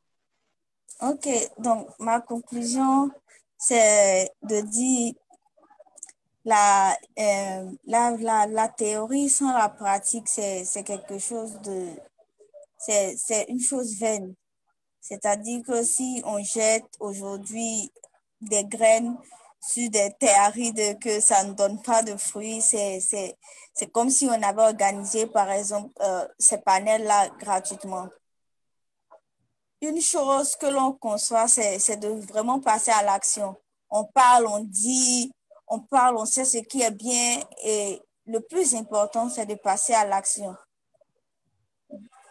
OK, donc ma conclusion, c'est de dire la théorie sans la pratique, c'est quelque chose de, c'est une chose vaine. C'est-à-dire que si on jette aujourd'hui des graines sur des terres arides que ça ne donne pas de fruits, c'est comme si on avait organisé, par exemple, ces panels-là gratuitement. Une chose que l'on conçoit, c'est de vraiment passer à l'action. On parle, on dit, on parle, on sait ce qui est bien et le plus important, c'est de passer à l'action.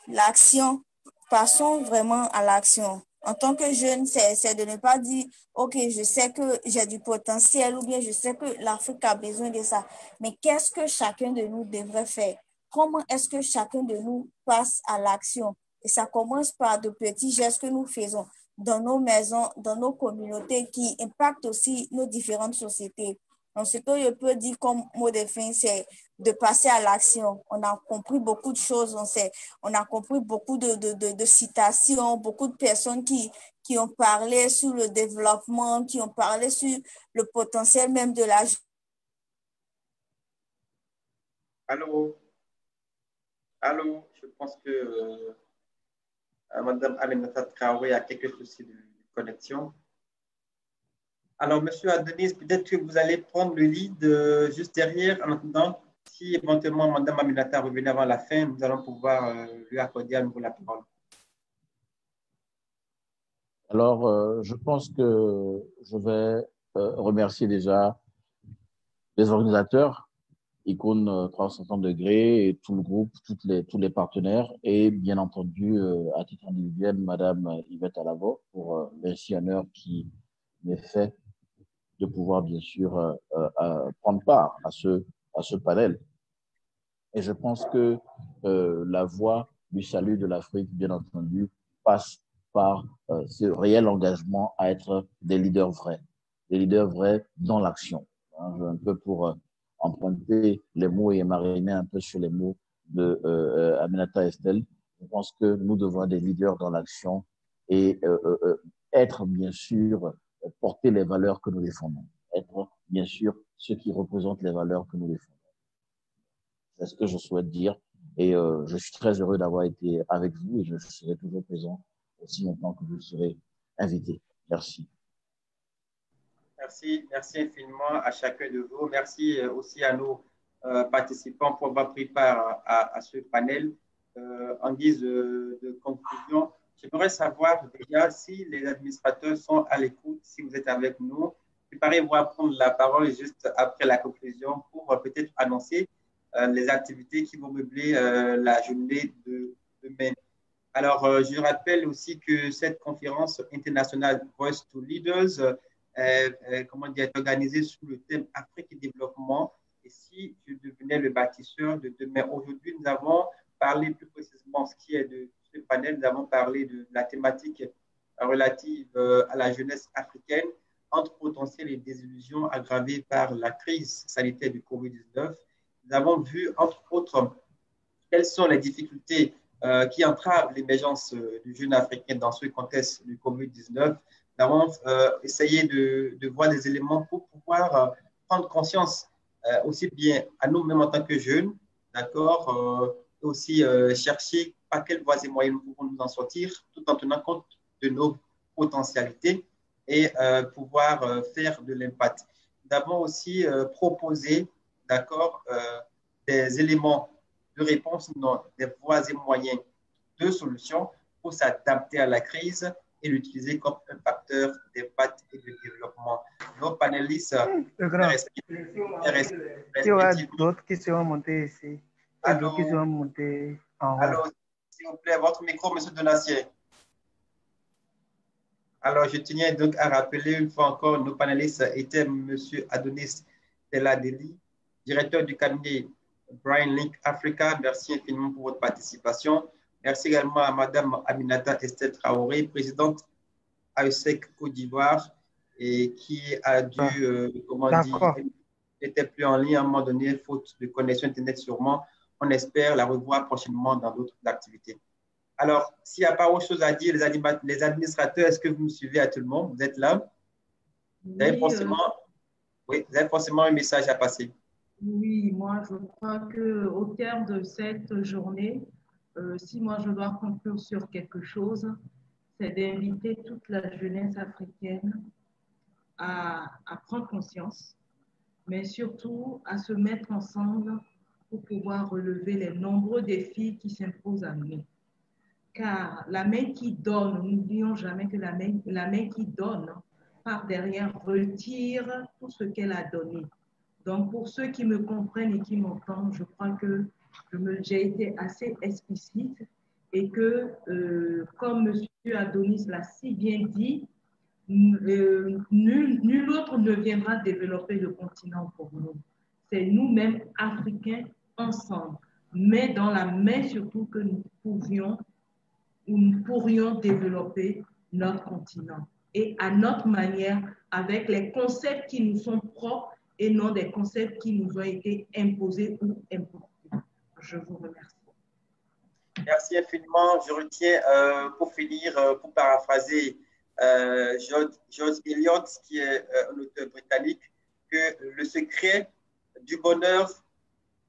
L'action, passons vraiment à l'action. En tant que jeune, c'est de ne pas dire, OK, je sais que j'ai du potentiel ou bien je sais que l'Afrique a besoin de ça. Mais qu'est-ce que chacun de nous devrait faire? Comment est-ce que chacun de nous passe à l'action? Et ça commence par de petits gestes que nous faisons dans nos maisons, dans nos communautés qui impactent aussi nos différentes sociétés. Donc, ce que je peux dire comme mot de fin, c'est de passer à l'action. On a compris beaucoup de choses, on a compris beaucoup de citations, beaucoup de personnes qui ont parlé sur le développement, qui ont parlé sur le potentiel même de la... Allô? Allô? Je pense que Mme Aminata Traoré a quelques soucis de connexion. Alors, M. Adonis, peut-être que vous allez prendre le lead juste derrière en attendant. Si éventuellement Mme Aminata revenait avant la fin, nous allons pouvoir lui accorder à nouveau la parole. Alors, je pense que je vais remercier déjà les organisateurs, Icône 360 degrés et tout le groupe, tous les partenaires et bien entendu, à titre individuel, Mme Yvette Alavo pour l'insi honneur qui m'est fait de pouvoir bien sûr prendre part à ce panel. Et je pense que la voie du salut de l'Afrique, bien entendu, passe par ce réel engagement à être des leaders vrais dans l'action. Hein, un peu pour emprunter les mots et mariner un peu sur les mots de Aminata Estelle. Je pense que nous devons être des leaders dans l'action et être bien sûr porter les valeurs que nous défendons, être bien sûr ceux qui représentent les valeurs que nous défendons. C'est ce que je souhaite dire et je suis très heureux d'avoir été avec vous et je serai toujours présent aussi longtemps que vous serez invité. Merci. Merci infiniment à chacun de vous. Merci aussi à nos participants pour avoir pris part à ce panel. En guise de conclusion, j'aimerais savoir déjà si les administrateurs sont à l'écoute, si vous êtes avec nous. Préparez-vous à prendre la parole juste après la conclusion pour peut-être annoncer les activités qui vont meubler la journée de demain. Alors, je rappelle aussi que cette conférence internationale Voice to Leaders est organisée sous le thème Afrique et développement. Et si je devenais le bâtisseur de demain, aujourd'hui, nous avons parlé plus précisément ce qui est de ce panel, nous avons parlé de la thématique relative à la jeunesse africaine, entre potentiel et désillusions aggravées par la crise sanitaire du Covid-19. Nous avons vu, entre autres, quelles sont les difficultés qui entravent l'émergence du jeune africain dans ce contexte du Covid-19. Nous avons essayé de voir des éléments pour pouvoir prendre conscience aussi bien à nous-mêmes en tant que jeunes, d'accord, aussi chercher par quelles voies et moyens nous pouvons nous en sortir, tout en tenant compte de nos potentialités. et pouvoir faire de l'impact. Nous avons aussi proposé, d'accord, des éléments de réponse, des voies et moyens de solution pour s'adapter à la crise et l'utiliser comme un facteur d'impact et de développement. Nos panélistes, il y aura d'autres qui seront montés ici. Et d'autres qui seront montés en haut. Allô, s'il vous plaît, votre micro, M. Donatier. Alors, je tenais donc à rappeler une fois encore, nos panélistes étaient M. Adonis Teladeli, directeur du cabinet Brian Link Africa. Merci infiniment pour votre participation. Merci également à Mme Aminata Estelle Traoré, présidente AESEC Côte d'Ivoire, et qui a dû, n'était plus en ligne à un moment donné, faute de connexion Internet sûrement. On espère la revoir prochainement dans d'autres activités. Alors, s'il n'y a pas autre chose à dire, les administrateurs, est-ce que vous me suivez à tout le monde? Vous êtes là? Vous avez forcément un message à passer. Oui, moi, je crois qu'au terme de cette journée, si moi je dois conclure sur quelque chose, c'est d'inviter toute la jeunesse africaine à prendre conscience, mais surtout à se mettre ensemble pour pouvoir relever les nombreux défis qui s'imposent à nous. Car la main qui donne, n'oublions jamais que la main qui donne, par derrière, retire tout ce qu'elle a donné. Donc, pour ceux qui me comprennent et qui m'entendent, je crois que j'ai été assez explicite et que, comme M. Adonis l'a si bien dit, nul autre ne viendra développer le continent pour nous. C'est nous-mêmes, Africains, ensemble, mais dans la main surtout que nous pourrions développer notre continent et à notre manière, avec les concepts qui nous sont propres et non des concepts qui nous ont été imposés ou importés. Je vous remercie. Merci infiniment. Je retiens, pour finir, pour paraphraser George Eliot, qui est un auteur britannique, que le secret du bonheur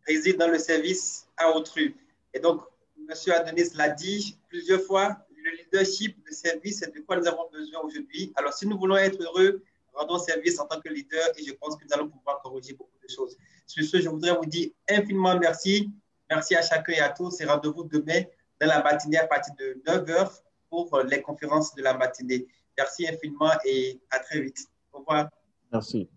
réside dans le service à autrui. Et donc, M. Adonis l'a dit plusieurs fois, le leadership, le service, c'est de quoi nous avons besoin aujourd'hui. Alors, si nous voulons être heureux, rendons service en tant que leader et je pense que nous allons pouvoir corriger beaucoup de choses. Sur ce, je voudrais vous dire infiniment merci. Merci à chacun et à tous et rendez-vous demain dans la matinée à partir de 9h pour les conférences de la matinée. Merci infiniment et à très vite. Au revoir. Merci.